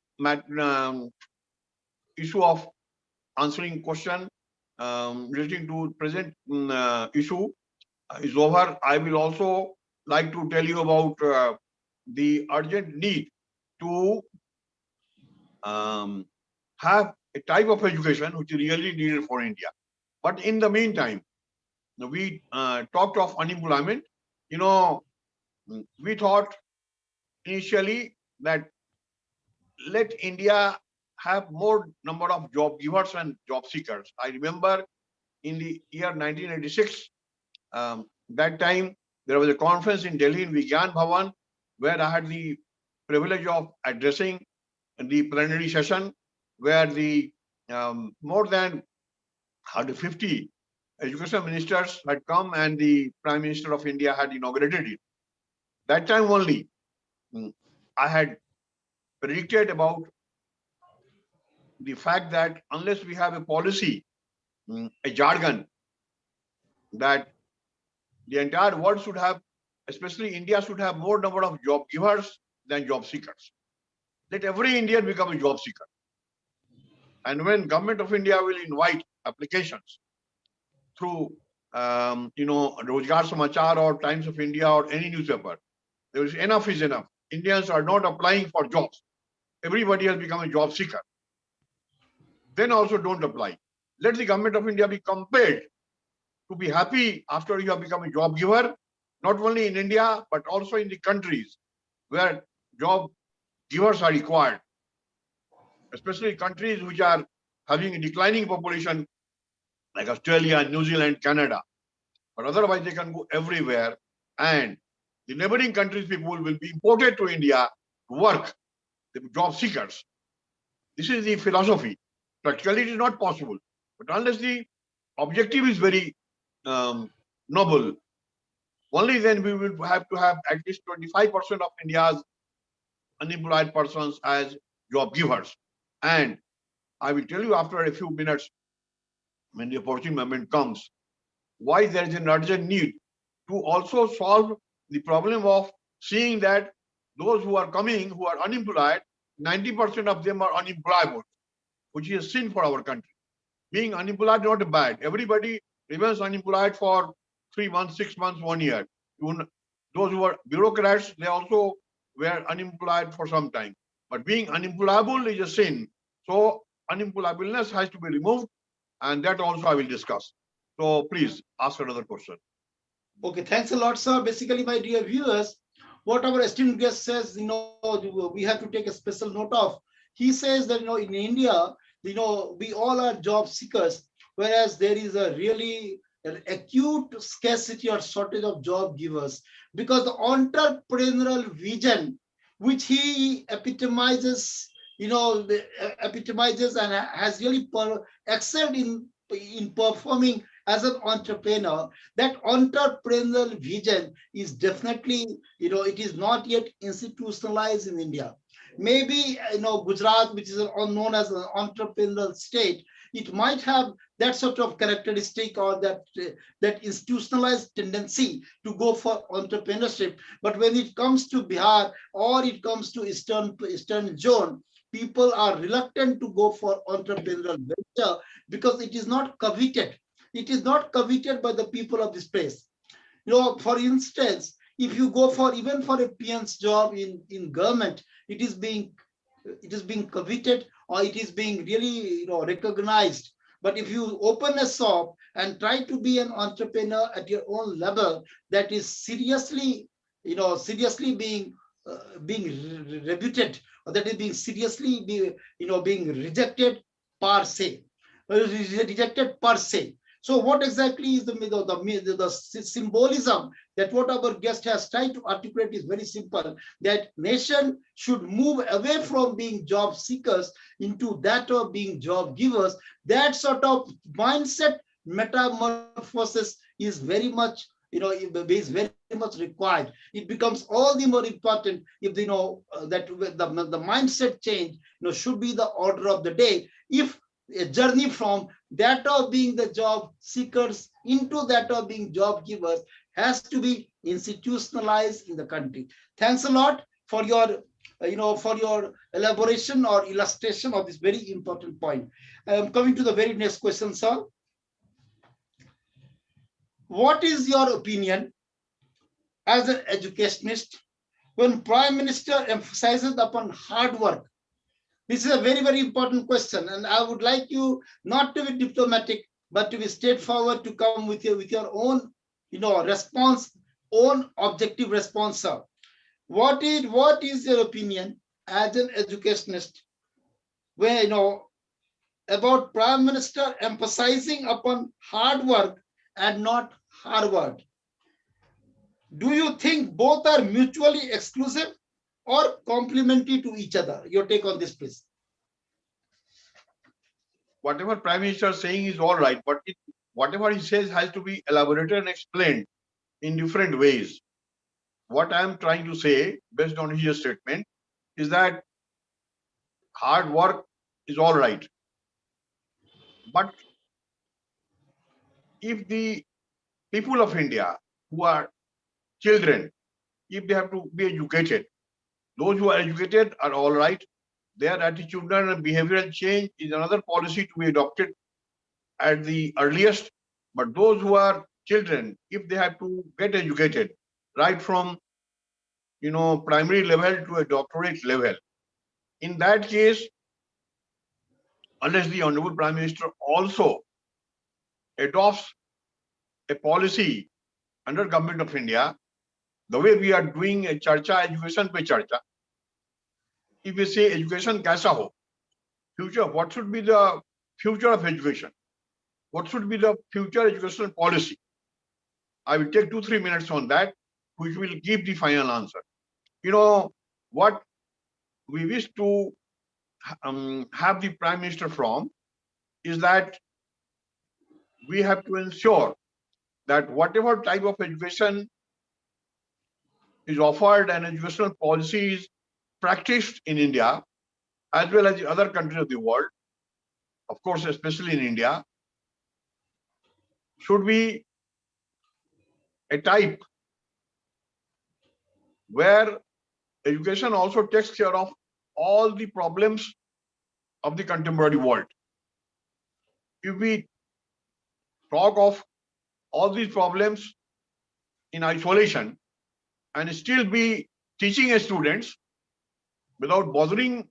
issue of answering question relating to present issue is over, I will also like to tell you about the urgent need to have a type of education which is really needed for India. But in the meantime, we talked of unemployment. You know, we thought initially that let India have more number of job givers and job seekers. I remember in the year 1986, that time there was a conference in Delhi in Vigyan Bhavan where I had the privilege of addressing the plenary session where the more than 150 education ministers had come and the Prime Minister of India had inaugurated it. That time only, I had predicted about the fact that unless we have a policy, a jargon, that the entire world should have, especially India, should have more number of job givers than job seekers. Let every Indian become a job seeker. And when Government of India will invite applications through, Rozgar Samachar or Times of India or any newspaper, there is enough is enough. Indians are not applying for jobs. Everybody has become a job seeker. Then also don't apply. Let the Government of India be compelled to be happy after you have become a job giver, not only in India, but also in the countries where job givers are required, especially countries which are having a declining population like Australia, New Zealand, Canada. But otherwise, they can go everywhere, and the neighboring countries' people will be imported to India to work, the job seekers. This is the philosophy. Practically, it is not possible. But unless the objective is very noble, only then we will have to have at least 25% of India's unemployed persons as job givers. And I will tell you after a few minutes, when the opportune moment comes, why there is an urgent need to also solve the problem of seeing that those who are coming, who are unemployed, 90% of them are unemployable, which is a sin for our country. Being unemployed is not bad. Everybody remains unemployed for 3 months, 6 months, 1 year. Even those who are bureaucrats, they also were unemployed for some time. But being unemployable is a sin. So unemployableness has to be removed, and that also I will discuss. So please ask another question. Okay, thanks a lot, sir. Basically, my dear viewers, what our esteemed guest says, we have to take a special note of. He says that, in India, we all are job seekers, whereas there is a really an acute scarcity or shortage of job givers, because the entrepreneurial vision, which he epitomizes, epitomizes and has really excelled in performing as an entrepreneur, that entrepreneurial vision is definitely, it is not yet institutionalized in India. Maybe, Gujarat, which is known as an entrepreneurial state, it might have that sort of characteristic or that institutionalized tendency to go for entrepreneurship. But when it comes to Bihar or it comes to Eastern zone, people are reluctant to go for entrepreneurial venture because it is not coveted. It is not coveted by the people of this place. For instance, if you go for even for a PN's job in government, it is being coveted, or it is being really recognized. But if you open a shop and try to be an entrepreneur at your own level, that is seriously being rebuted, or that is being seriously being rejected per se, rejected per se. So what exactly is the symbolism that what our guest has tried to articulate is very simple, that nation should move away from being job seekers into that of being job givers. That sort of mindset metamorphosis is very much, is very much required. It becomes all the more important if that the mindset change should be the order of the day, if a journey from that of being the job seekers into that of being job givers has to be institutionalized in the country. Thanks a lot for your for your elaboration or illustration of this very important point. I am coming to the very next question, sir. What is your opinion as an educationist when Prime Minister emphasizes upon hard work? This is a very, very important question, and I would like you not to be diplomatic, but to be straightforward, to come with your own, response, own objective response, sir. What is your opinion as an educationist, where about Prime Minister emphasizing upon hard work and not Harvard? Do you think both are mutually exclusive or complementary to each other? Your take on this, please. Whatever Prime Minister is saying is all right, but whatever he says has to be elaborated and explained in different ways. What I am trying to say, based on his statement, is that hard work is all right. But if the people of India who are children, if they have to be educated, those who are educated are all right. Their attitudinal and behavioral change is another policy to be adopted at the earliest. But those who are children, if they have to get educated right from primary level to a doctorate level, in that case, unless the Honorable Prime Minister also adopts a policy under Government of India, the way we are doing a Charcha, education pe Charcha, if we say education kaisa ho, future, what should be the future of education? What should be the future educational policy? I will take 2-3 minutes on that, which will give the final answer. You know, what we wish to have the Prime Minister from is that we have to ensure that whatever type of education is offered and educational policies practiced in India, as well as the other countries of the world, of course, especially in India, should be a type where education also takes care of all the problems of the contemporary world. If we talk of all these problems in isolation and still be teaching a students without bothering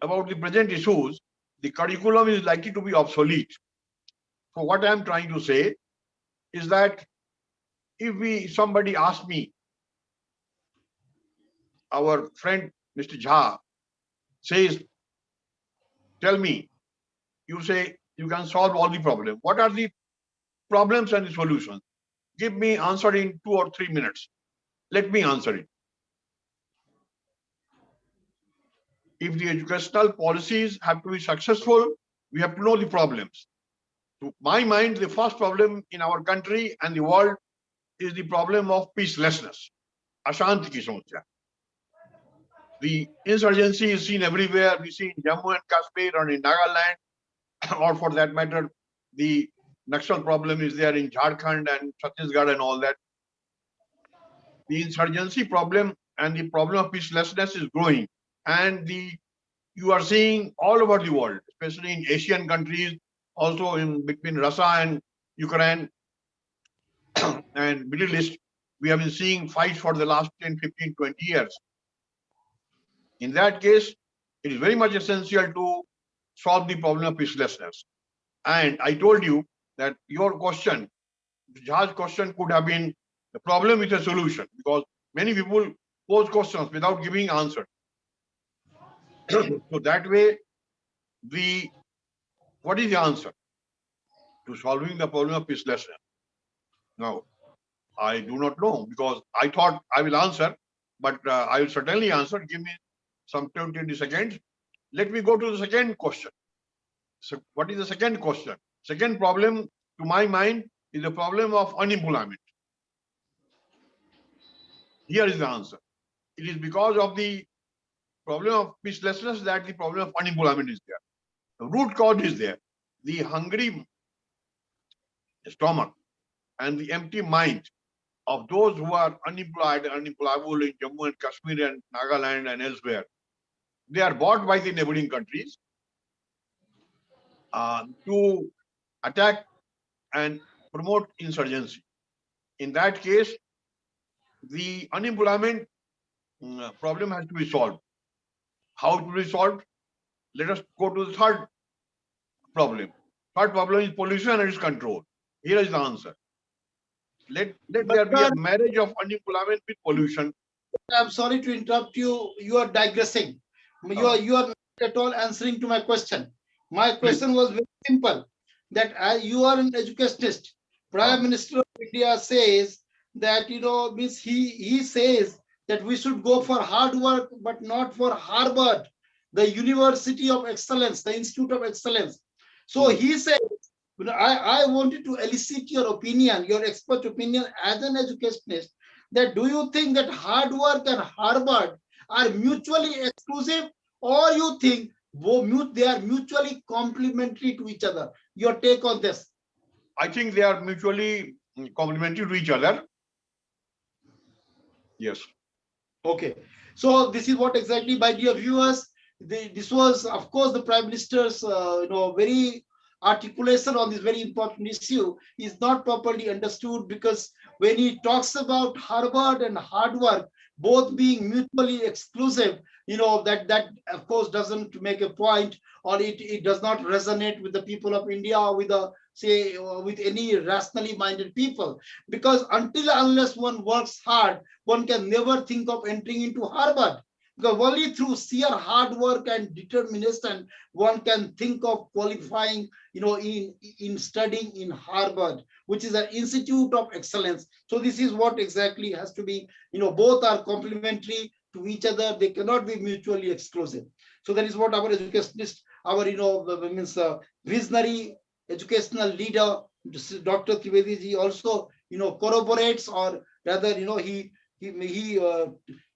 about the present issues, the curriculum is likely to be obsolete. So what I am trying to say is that if somebody asks me, our friend Mr. Jha says, tell me, you say you can solve all the problems. What are the problems and the solutions? Give me answer in 2 or 3 minutes. Let me answer it. If the educational policies have to be successful, we have to know the problems. To my mind, the first problem in our country and the world is the problem of peacelessness. Ashanti ki samasya. The insurgency is seen everywhere. We see in Jammu and Kashmir or in Nagaland, or for that matter, the Naxal problem is there in Jharkhand and Chhattisgarh and all that. The insurgency problem and the problem of peacelessness is growing, and you are seeing all over the world, especially in Asian countries, also in between Russia and Ukraine and Middle East, we have been seeing fights for the last 10, 15, 20 years. In that case, it is very much essential to solve the problem of peacelessness. And I told you that your question, Jha's question, could have been the problem with a solution, because many people pose questions without giving answer. So that way, what is the answer to solving the problem of peacelessness? Now, I do not know, because I thought I will answer, but I will certainly answer. Give me some 20 seconds. Let me go to the second question. So what is the second question? Second problem, to my mind, is the problem of unemployment. Here is the answer. It is because of the problem of peacelessness that the problem of unemployment is there. The root cause is there. The hungry stomach and the empty mind of those who are unemployed, unemployable in Jammu and Kashmir and Nagaland and elsewhere, they are bought by the neighboring countries to attack and promote insurgency. In that case, the unemployment problem has to be solved. How it will be solved? Let us go to the third problem. Third problem is pollution and its control. Here is the answer. Let there be a marriage of unemployment with pollution. I'm sorry to interrupt you. You are digressing. You are not at all answering to my question. My question was very simple. That you are an educationist. Prime Minister of India says that means he says that we should go for hard work, but not for Harvard, the University of Excellence, the Institute of Excellence. So he says, I wanted to elicit your opinion, your expert opinion as an educationist, that do you think that hard work and Harvard are mutually exclusive, or you think they are mutually complementary to each other? Your take on this? I think they are mutually complementary to each other. Yes. Okay. So this is what exactly, my dear viewers, this was, of course, the Prime Minister's, very articulation on this very important issue is not properly understood, because when he talks about Harvard and hard work both being mutually exclusive, that of course doesn't make a point, or it does not resonate with the people of India, or with with any rationally minded people, because until unless one works hard, one can never think of entering into Harvard. Because only through sheer hard work and determination one can think of qualifying, in studying in Harvard, which is an institute of excellence. So this is what exactly has to be. Both are complementary to each other. They cannot be mutually exclusive. So that is what our educationist, our means visionary educational leader, Dr. Trivedi ji, also corroborates, or rather he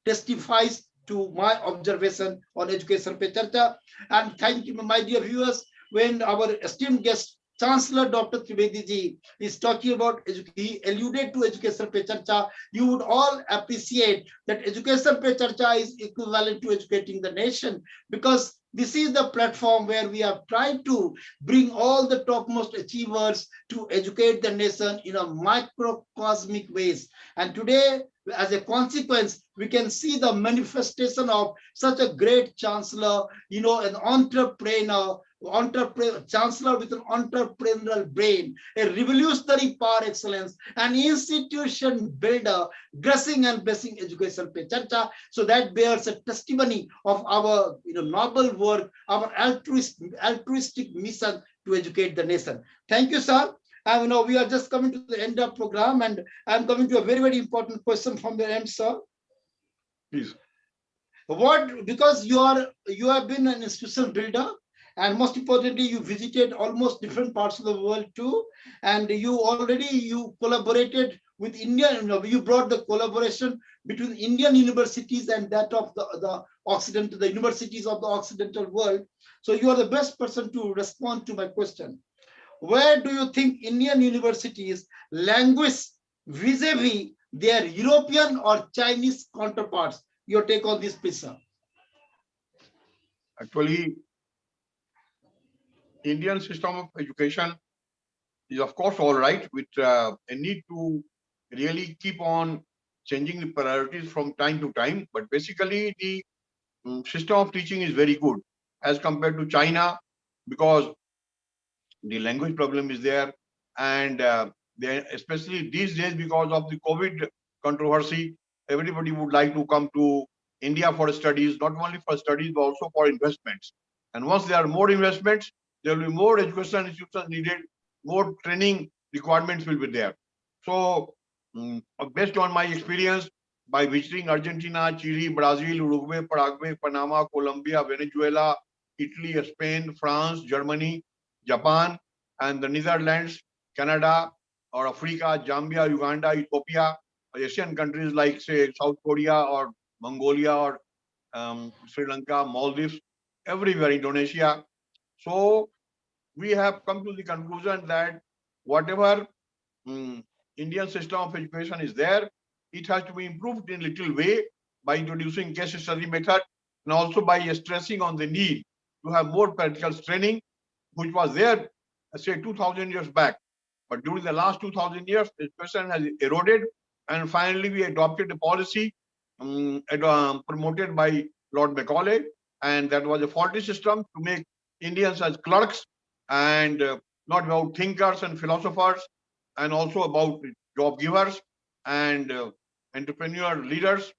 testifies to my observation on Education Pe Charcha. And thank you, my dear viewers, when our esteemed guest, Chancellor Dr. Trivedi ji, is talking about, he alluded to Education Pe Charcha, you would all appreciate that Education Pe Charcha is equivalent to educating the nation, because this is the platform where we have tried to bring all the topmost achievers to educate the nation in a microcosmic ways. And today, as a consequence, we can see the manifestation of such a great chancellor, an chancellor with an entrepreneurial brain, a revolutionary par excellence, an institution builder, gracing and blessing Education Pe Charcha. So that bears a testimony of our noble work, our altruistic mission to educate the nation. Thank you, sir. And we are just coming to the end of program, and I'm coming to a very, very important question from the end, sir. Please. Because you have been an institutional builder, and most importantly, you visited almost different parts of the world too, and you collaborated with India. You brought the collaboration between Indian universities and that of the universities of the Occidental world. So you are the best person to respond to my question. Where do you think Indian universities languish vis-a-vis their European or Chinese counterparts? Your take on this, please, sir. Actually, Indian system of education is of course all right, with a need to really keep on changing the priorities from time to time. But basically, the system of teaching is very good as compared to China, because the language problem is there, and especially these days because of the COVID controversy, everybody would like to come to India for studies, not only for studies but also for investments. And once there are more investments, there will be more educational institutions needed, more training requirements will be there. So based on my experience by visiting Argentina, Chile, Brazil, Uruguay, Paraguay, Panama, Colombia, Venezuela, Italy, Spain, France, Germany, Japan, and the Netherlands, Canada, or Africa, Zambia, Uganda, Ethiopia, or Asian countries like, say, South Korea or Mongolia or Sri Lanka, Maldives, everywhere, Indonesia. So we have come to the conclusion that whatever Indian system of education is there, it has to be improved in a little way by introducing case study method, and also by stressing on the need to have more practical training, which was there, say, 2000 years back. But during the last 2000 years, education has eroded, and finally we adopted a policy promoted by Lord Macaulay, and that was a faulty system to make Indians as clerks and not about thinkers and philosophers, and also about job givers and entrepreneur leaders,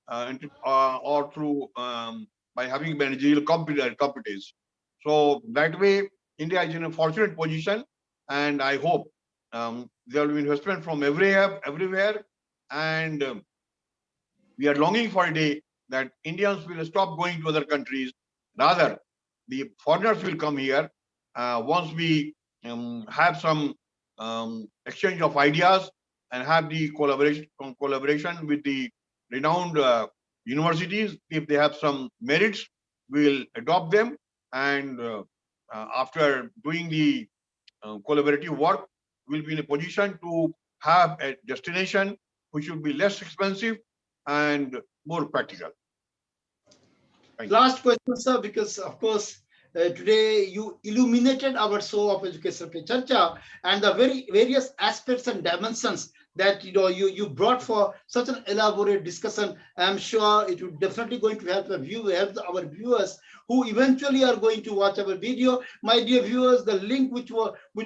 or through by having managerial competence. So that way, India is in a fortunate position, and I hope there will be investment from everywhere, and we are longing for a day that Indians will stop going to other countries. Rather, the foreigners will come here once we have some exchange of ideas and have the collaboration with the renowned universities. If they have some merits, we'll adopt them, and after doing the collaborative work, we'll be in a position to have a destination which should be less expensive and more practical. Last question, sir, because of course today you illuminated our soul of Education Pe Charcha and the very various aspects and dimensions that you brought for such an elaborate discussion. I'm sure it would definitely going to help our viewers who eventually are going to watch our video. My dear viewers, the link which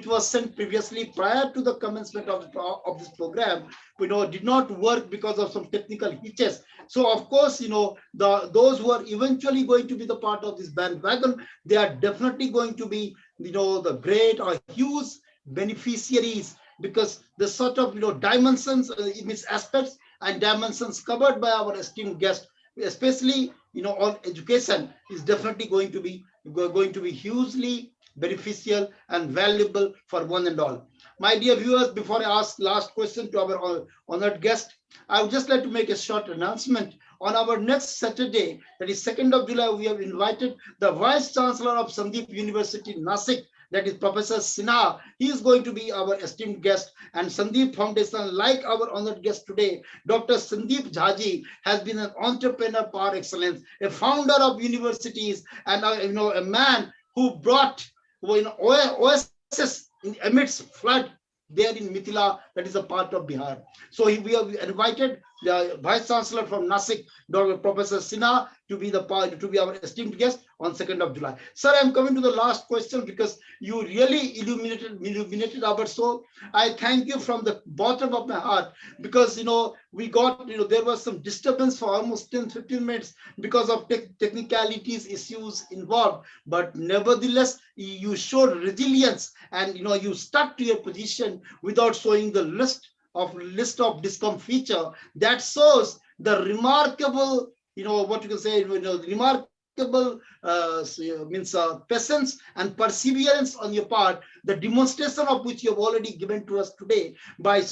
was sent previously prior to the commencement of this program, did not work because of some technical hitches. So of course, those who are eventually going to be the part of this bandwagon, they are definitely going to be the great or huge beneficiaries, because the sort of dimensions, it means aspects and dimensions covered by our esteemed guest, especially on education, is definitely going to be hugely beneficial and valuable for one and all. My dear viewers, before I ask last question to our honored guest, I would just like to make a short announcement. On our next Saturday, that is 2nd of July, we have invited the Vice Chancellor of Sandeep University, Nasik, that is Professor Sinha. He is going to be our esteemed guest. And Sandeep Foundation, like our honored guest today, Dr. Sandeep Jhaji, has been an entrepreneur par excellence, a founder of universities, and a man who brought oasis amidst flood there in Mithila, that is a part of Bihar. So we have invited the Vice Chancellor from Nasik, Dr. Professor Sinha, to be our esteemed guest on 2nd of July. Sir, I'm coming to the last question because you really illuminated our soul. I thank you from the bottom of my heart, because we got there was some disturbance for almost 10-15 minutes because of technicalities issues involved, but nevertheless you showed resilience, and you stuck to your position without showing the list of discomfiture. That shows the remarkable, what you can say, remarkable patience and perseverance on your part, the demonstration of which you have already given to us today by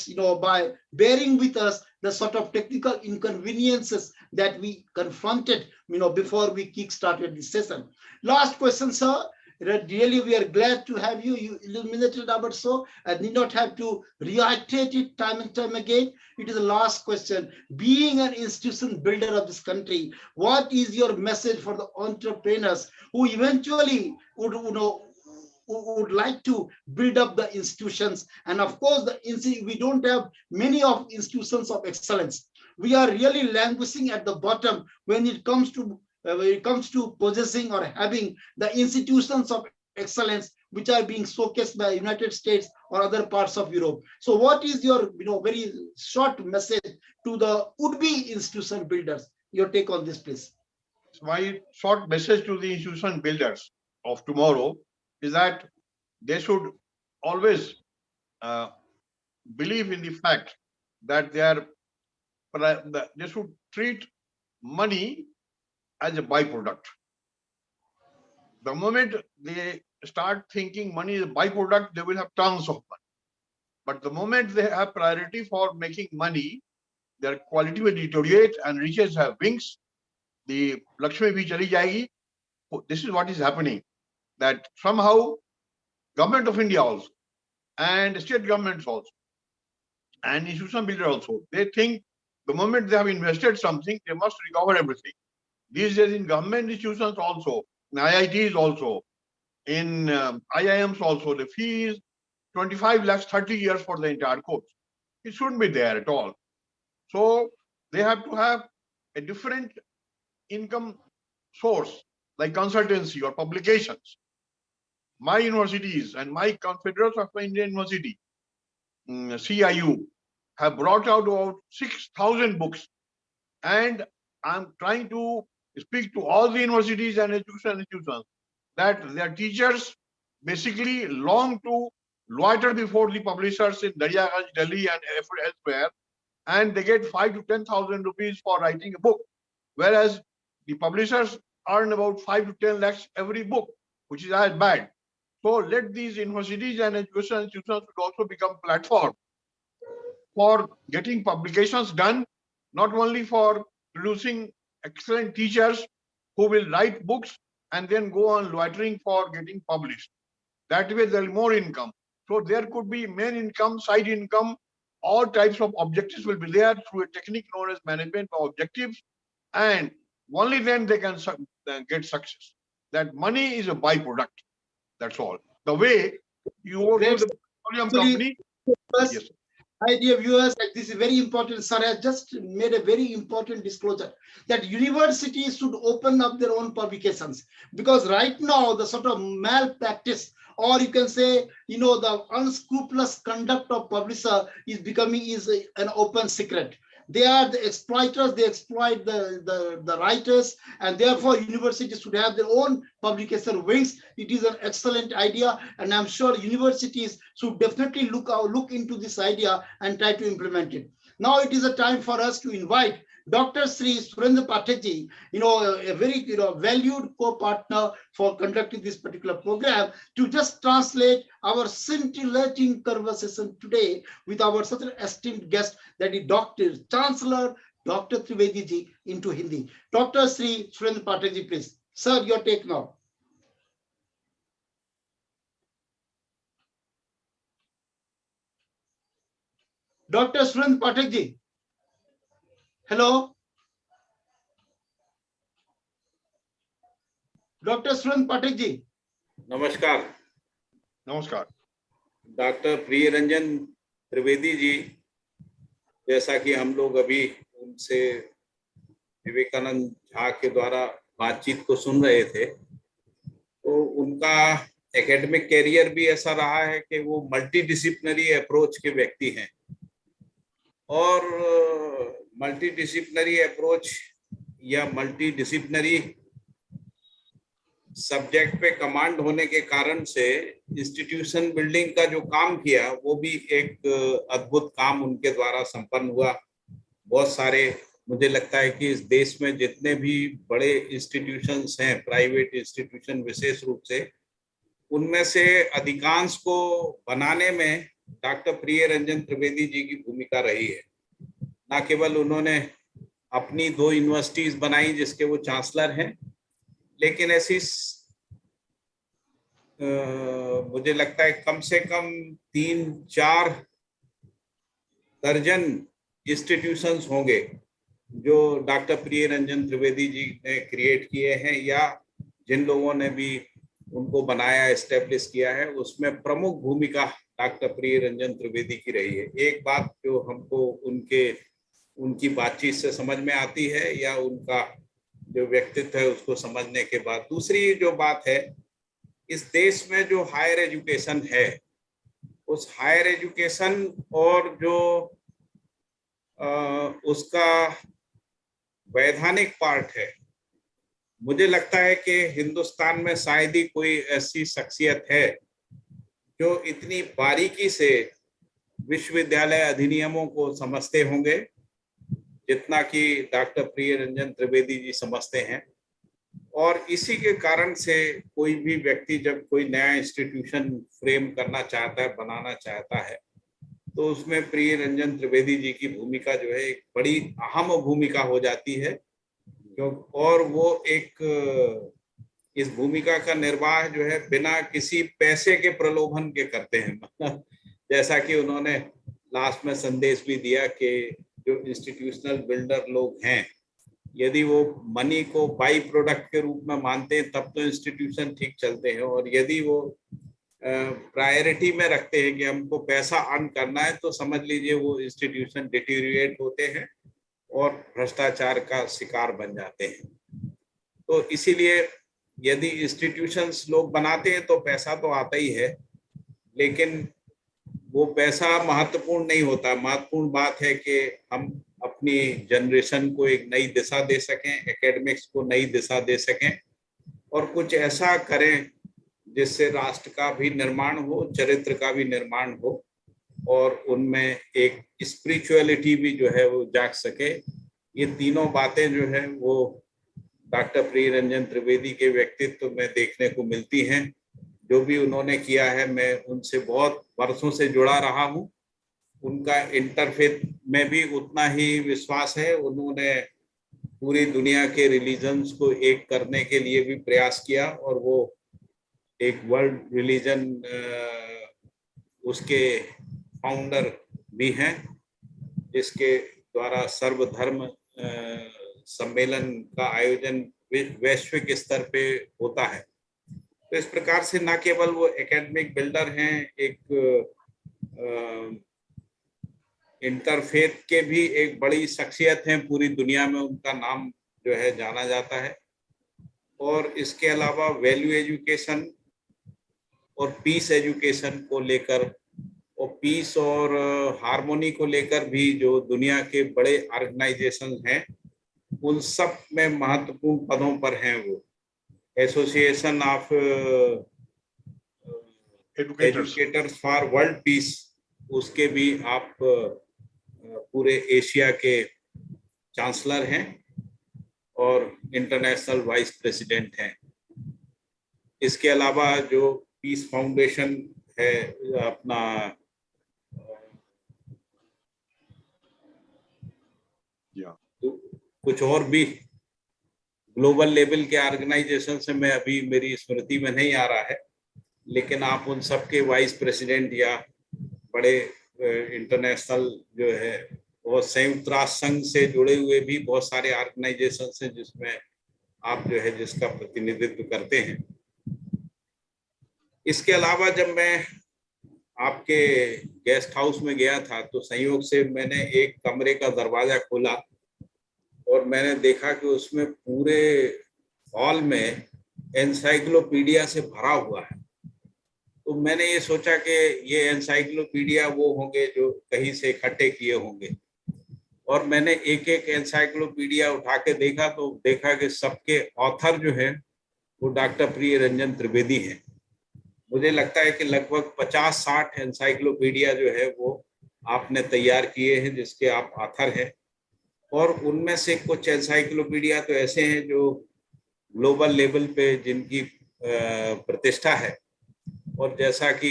bearing with us the sort of technical inconveniences that we confronted before we kick-started this session. Last question, sir. Really, we are glad to have you. You illuminated our soul. I need not have to reiterate it time and time again. It is the last question. Being an institution builder of this country, what is your message for the entrepreneurs who eventually would like to build up the institutions? And of course, we don't have many of institutions of excellence. We are really languishing at the bottom when it comes to possessing or having the institutions of excellence which are being showcased by United States or other parts of Europe. So what is your very short message to the would-be institution builders? Your take on this, please. My short message to the institution builders of tomorrow is that they should always believe in the fact that they should treat money as a byproduct. The moment they start thinking money is a byproduct, they will have tons of money. But the moment they have priority for making money, their quality will deteriorate and riches have wings. The Lakshmi bhi chali jayegi. This is what is happening. That somehow government of India also and state governments also and institution builder also, they think the moment they have invested something, they must recover everything. These days in government institutions also, in IITs also, in IIMs also, the fee is 25 lakhs 30 years for the entire course. It shouldn't be there at all. So they have to have a different income source like consultancy or publications. My universities and my Confederation of Indian University, CIU, have brought out about 6,000 books, and I'm trying to speak to all the universities and education institutions that their teachers basically long to loiter before the publishers in Daryaganj, Delhi and elsewhere, and they get 5 to 10,000 rupees for writing a book, whereas the publishers earn about 5 to 10 lakhs every book, which is as bad. So let these universities and education institutions should also become platform for getting publications done, not only for producing excellent teachers who will write books and then go on loitering for getting published. That way there is more income. So there could be main income, side income, all types of objectives will be there through a technique known as management of objectives, and only then they can get success. That money is a byproduct. That's all. The way you go to the petroleum company. Yes. My dear viewers, like this is very important. Sir has just made a very important disclosure that universities should open up their own publications, because right now the sort of malpractice, or you can say, the unscrupulous conduct of publisher is an open secret. They are the exploiters, they exploit the writers, and therefore universities should have their own publication wings. It is an excellent idea, and I'm sure universities should definitely look into this idea and try to implement it. Now it is a time for us to invite Dr. Sri Surendra Pathak, a very valued co-partner for conducting this particular program, to just translate our scintillating conversation today with our such an esteemed guest, that is Dr. Chancellor Dr. Trivedi ji, into Hindi. Dr. Sri Surendra Pathak, please. Sir, your take now. Dr. Surendra Pathak ji. Hello. Dr. Surendra Pathak ji. नमस्कार। नमस्कार। Doctor Priyaranjan Trivedi ji, जैसा कि हम लोग अभी उनसे विवेकानंद झा के द्वारा बातचीत को सुन रहे थे, तो उनका एकेडमिक कैरियर भी ऐसा रहा है कि वो मल्टी डिसिप्लिनरी अप्रोच के व्यक्ति हैं, और मल्टी डिसिप्लिनरी अप्रोच या मल्टी डिसिप्लिनरी सब्जेक्ट पे कमांड होने के कारण से इंस्टीट्यूशन बिल्डिंग का जो काम किया वो भी एक अद्भुत काम उनके द्वारा संपन्न हुआ। बहुत सारे, मुझे लगता है कि इस देश में जितने भी बड़े इंस्टीट्यूशंस हैं, प्राइवेट इंस्टीट्यूशन विशेष रूप से, उनमें से अधिकांश को बनाने में डॉक्टर प्रियरंजन त्रिवेदी जी की भूमिका रही है। न केवल उन्होंने अपनी 2 यूनिवर्सिटीज बनाई जिसके वो चांसलर हैं, लेकिन ऐसी मुझे लगता है कम से कम 3-4 दर्जन इंस्टीट्यूशंस होंगे जो डॉक्टर प्रियरंजन त्रिवेदी जी ने क्रिएट किए हैं, या जिन लोगों ने भी उनको बनाया, एस्टेब्लिश किया है, उसमें प्रमुख भूमिका डॉक्टर प्रियरंजन त्रिवेदी की रही है। एक बात जो हमको उनकी बातचीत से समझ में आती है, या उनका जो व्यक्तित्व है उसको समझने के बाद। दूसरी जो बात है, इस देश में जो हायर एजुकेशन है, उस हायर एजुकेशन और जो उसका वैधानिक पार्ट है, मुझे लगता है कि हिंदुस्तान में शायद ही कोई ऐसी शख्सियत है जो इतनी बारीकी से विश्वविद्यालय अधिनियमों को समझते होंगे जितना कि डॉक्टर प्रियरंजन त्रिवेदी जी समझते हैं। और इसी के कारण से कोई भी व्यक्ति जब कोई नया इंस्टीट्यूशन फ्रेम करना चाहता है, बनाना चाहता है, तो उसमें प्रियरंजन त्रिवेदी जी की भूमिका जो है एक बड़ी अहम भूमिका हो जाती है, और वो एक इस भूमिका का निर्वाह जो है बिना किसी पैसे के प्रलोभन के करते हैं। जैसा कि उन्होंने लास्ट में संदेश भी दिया कि जो इंस्टीट्यूशनल बिल्डर लोग हैं, यदि वो मनी को बाई प्रोडक्ट के रूप में मानते हैं तब तो इंस्टीट्यूशन ठीक चलते हैं, और यदि वो प्रायोरिटी में रखते हैं कि हमको पैसा अर्न करना है, तो समझ लीजिए वो इंस्टीट्यूशन डिटीरिएट होते हैं और भ्रष्टाचार का शिकार बन जाते हैं। तो इसीलिए यदि इंस्टीट्यूशंस लोग बनाते हैं तो पैसा तो आता ही है, लेकिन वो पैसा महत्वपूर्ण नहीं होता। महत्वपूर्ण बात है कि हम अपनी जनरेशन को एक नई दिशा दे सकें, एकेडमिक्स को नई दिशा दे सकें, और कुछ ऐसा करें जिससे राष्ट्र का भी निर्माण हो, चरित्र का भी निर्माण हो, और उनमें एक स्पिरिचुअलिटी भी जो है वो जाग सके। ये तीनों बातें जो है वो डॉक्टर प्रियरंजन त्रिवेदी के व्यक्तित्व में देखने को मिलती हैं। जो भी उन्होंने किया है, मैं उनसे बहुत वर्षों से जुड़ा रहा हूँ। उनका इंटरफेथ में भी उतना ही विश्वास है। उन्होंने पूरी दुनिया के रिलीजन्स को एक करने के लिए भी प्रयास किया, और वो एक वर्ल्ड रिलीजन उसके फाउंडर भी हैं, जिसके द्वारा सर्वधर्म सम्मेलन का आयोजन वैश्विक स्तर पे होता है। तो इस प्रकार से न केवल वो एकेडमिक बिल्डर हैं, एक इंटरफेथ के भी एक बड़ी शख्सियत हैं, पूरी दुनिया में उनका नाम जो है जाना जाता है। और इसके अलावा वैल्यू एजुकेशन और पीस एजुकेशन को लेकर और पीस और हार्मोनी को लेकर भी जो दुनिया के बड़े ऑर्गेनाइजेशन हैं उन सब में महत्वपूर्ण पदों पर हैं। वो association of educators for world peace, उसके भी आप पूरे एशिया के चांसलर हैं और इंटरनेशनल वाइस प्रेसिडेंट हैं। इसके अलावा जो पीस फाउंडेशन है अपना कुछ और भी ग्लोबल लेवल के ऑर्गेनाइजेशन से मैं अभी मेरी स्मृति में नहीं आ रहा है, लेकिन आप उन सब के वाइस प्रेसिडेंट या बड़े इंटरनेशनल जो है बहुत संयुक्त राष्ट्र संघ से जुड़े हुए भी बहुत सारे ऑर्गेनाइजेशन हैं जिसमें आप जो है जिसका प्रतिनिधित्व करते हैं। इसके अलावा जब मैं आपके गेस्ट हाउस में गया था तो संयोग से मैंने एक कमरे का दरवाजा खोला और मैंने देखा कि उसमें पूरे हॉल में एनसाइक्लोपीडिया से भरा हुआ है। तो मैंने ये सोचा कि ये एनसाइक्लोपीडिया वो होंगे जो कहीं से इकट्ठे किए होंगे, और मैंने एक एक एनसाइक्लोपीडिया उठा के देखा तो देखा कि सबके ऑथर जो है वो डॉक्टर प्रियरंजन त्रिवेदी हैं। मुझे लगता है कि लगभग 50-60 एनसाइक्लोपीडिया जो है वो आपने तैयार किए हैं जिसके आप ऑथर हैं, और उनमें से कुछ एनसाइक्लोपीडिया तो ऐसे हैं जो ग्लोबल लेवल पे जिनकी प्रतिष्ठा है। और जैसा कि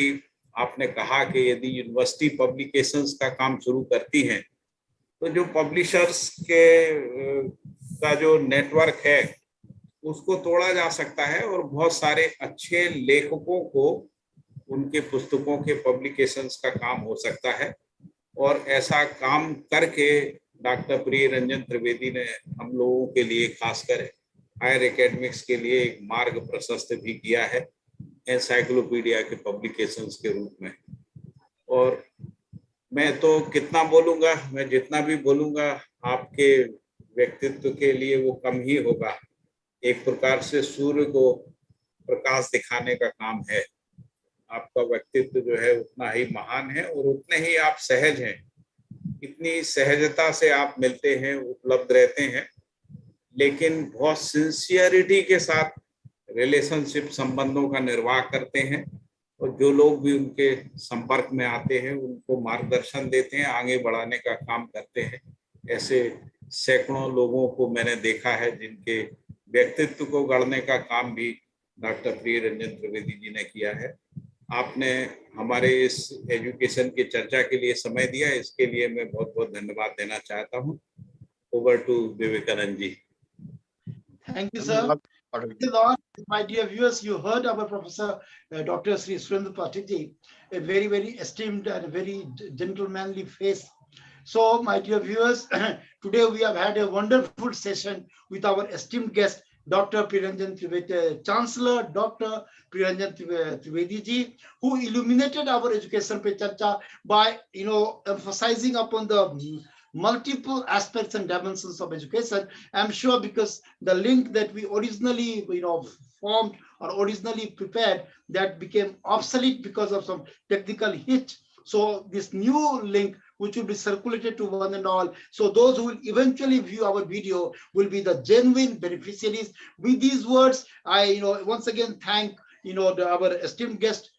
आपने कहा कि यदि यूनिवर्सिटी पब्लिकेशंस का काम शुरू करती हैं तो जो पब्लिशर्स के का जो नेटवर्क है उसको तोड़ा जा सकता है और बहुत सारे अच्छे लेखकों को उनके पुस्तकों के पब्लिकेशंस का काम हो सकता है। और ऐसा काम करके डॉक्टर प्रियरंजन त्रिवेदी ने हम लोगों के लिए, खासकर हायर एकेडमिक्स के लिए, एक मार्ग प्रशस्त भी किया है एनसाइक्लोपीडिया के पब्लिकेशंस के रूप में। और मैं तो कितना बोलूँगा, मैं जितना भी बोलूँगा आपके व्यक्तित्व के लिए वो कम ही होगा। एक प्रकार से सूर्य को प्रकाश दिखाने का काम है। आपका व्यक्तित्व जो है उतना ही महान है और उतने ही आप सहज हैं। इतनी सहजता से आप मिलते हैं, उपलब्ध रहते हैं, लेकिन बहुत सिंसियरिटी के साथ रिलेशनशिप संबंधों का निर्वाह करते हैं और जो लोग भी उनके संपर्क में आते हैं उनको मार्गदर्शन देते हैं, आगे बढ़ाने का काम करते हैं। ऐसे सैकड़ों लोगों को मैंने देखा है जिनके व्यक्तित्व को गढ़ने का काम भी डॉक्टर प्रियरंजन त्रिवेदी जी ने किया है। आपने हमारे इस एजुकेशन की चर्चा के लिए समय दिया, इसके लिए मैं बहुत बहुत धन्यवाद देना चाहता हूँ। Over to Vivekananda ji. Thank you, sir. My dear viewers, you heard our Professor Dr. Sri Surendra Pathak, a very, very esteemed and very gentlemanly face. So, my dear viewers, today we have had a wonderful session with our esteemed guest, Dr. Priyaranjan Trivedi, Chancellor Dr. Priyaranjan Trivedi ji, who illuminated our education pe charcha by, emphasizing upon the multiple aspects and dimensions of education. I'm sure because the link that we originally, formed or originally prepared, that became obsolete because of some technical hitch. So this new link, which will be circulated to one and all, so those who will eventually view our video will be the genuine beneficiaries. With these words, I, once again thank, our esteemed guest,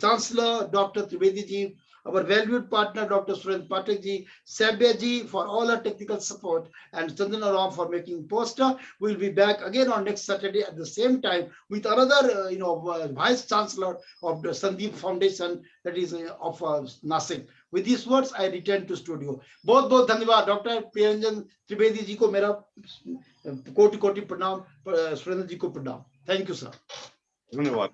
Chancellor Dr. Trivedi ji, our valued partner Dr. Surendra Pathak ji, Sabya ji for all our technical support, and Chandana Ram for making poster. We'll be back again on next Saturday at the same time with another, Vice Chancellor of the Sandeep Foundation, that is of Nasik. With these words, I return to studio. बहुत बहुत धन्यवाद doctor Priyaranjan Trivedi ji को मेरा कोटि कोटि प्रणाम, सुरेंद्र जी को प्रणाम. Thank you, sir. धन्यवाद.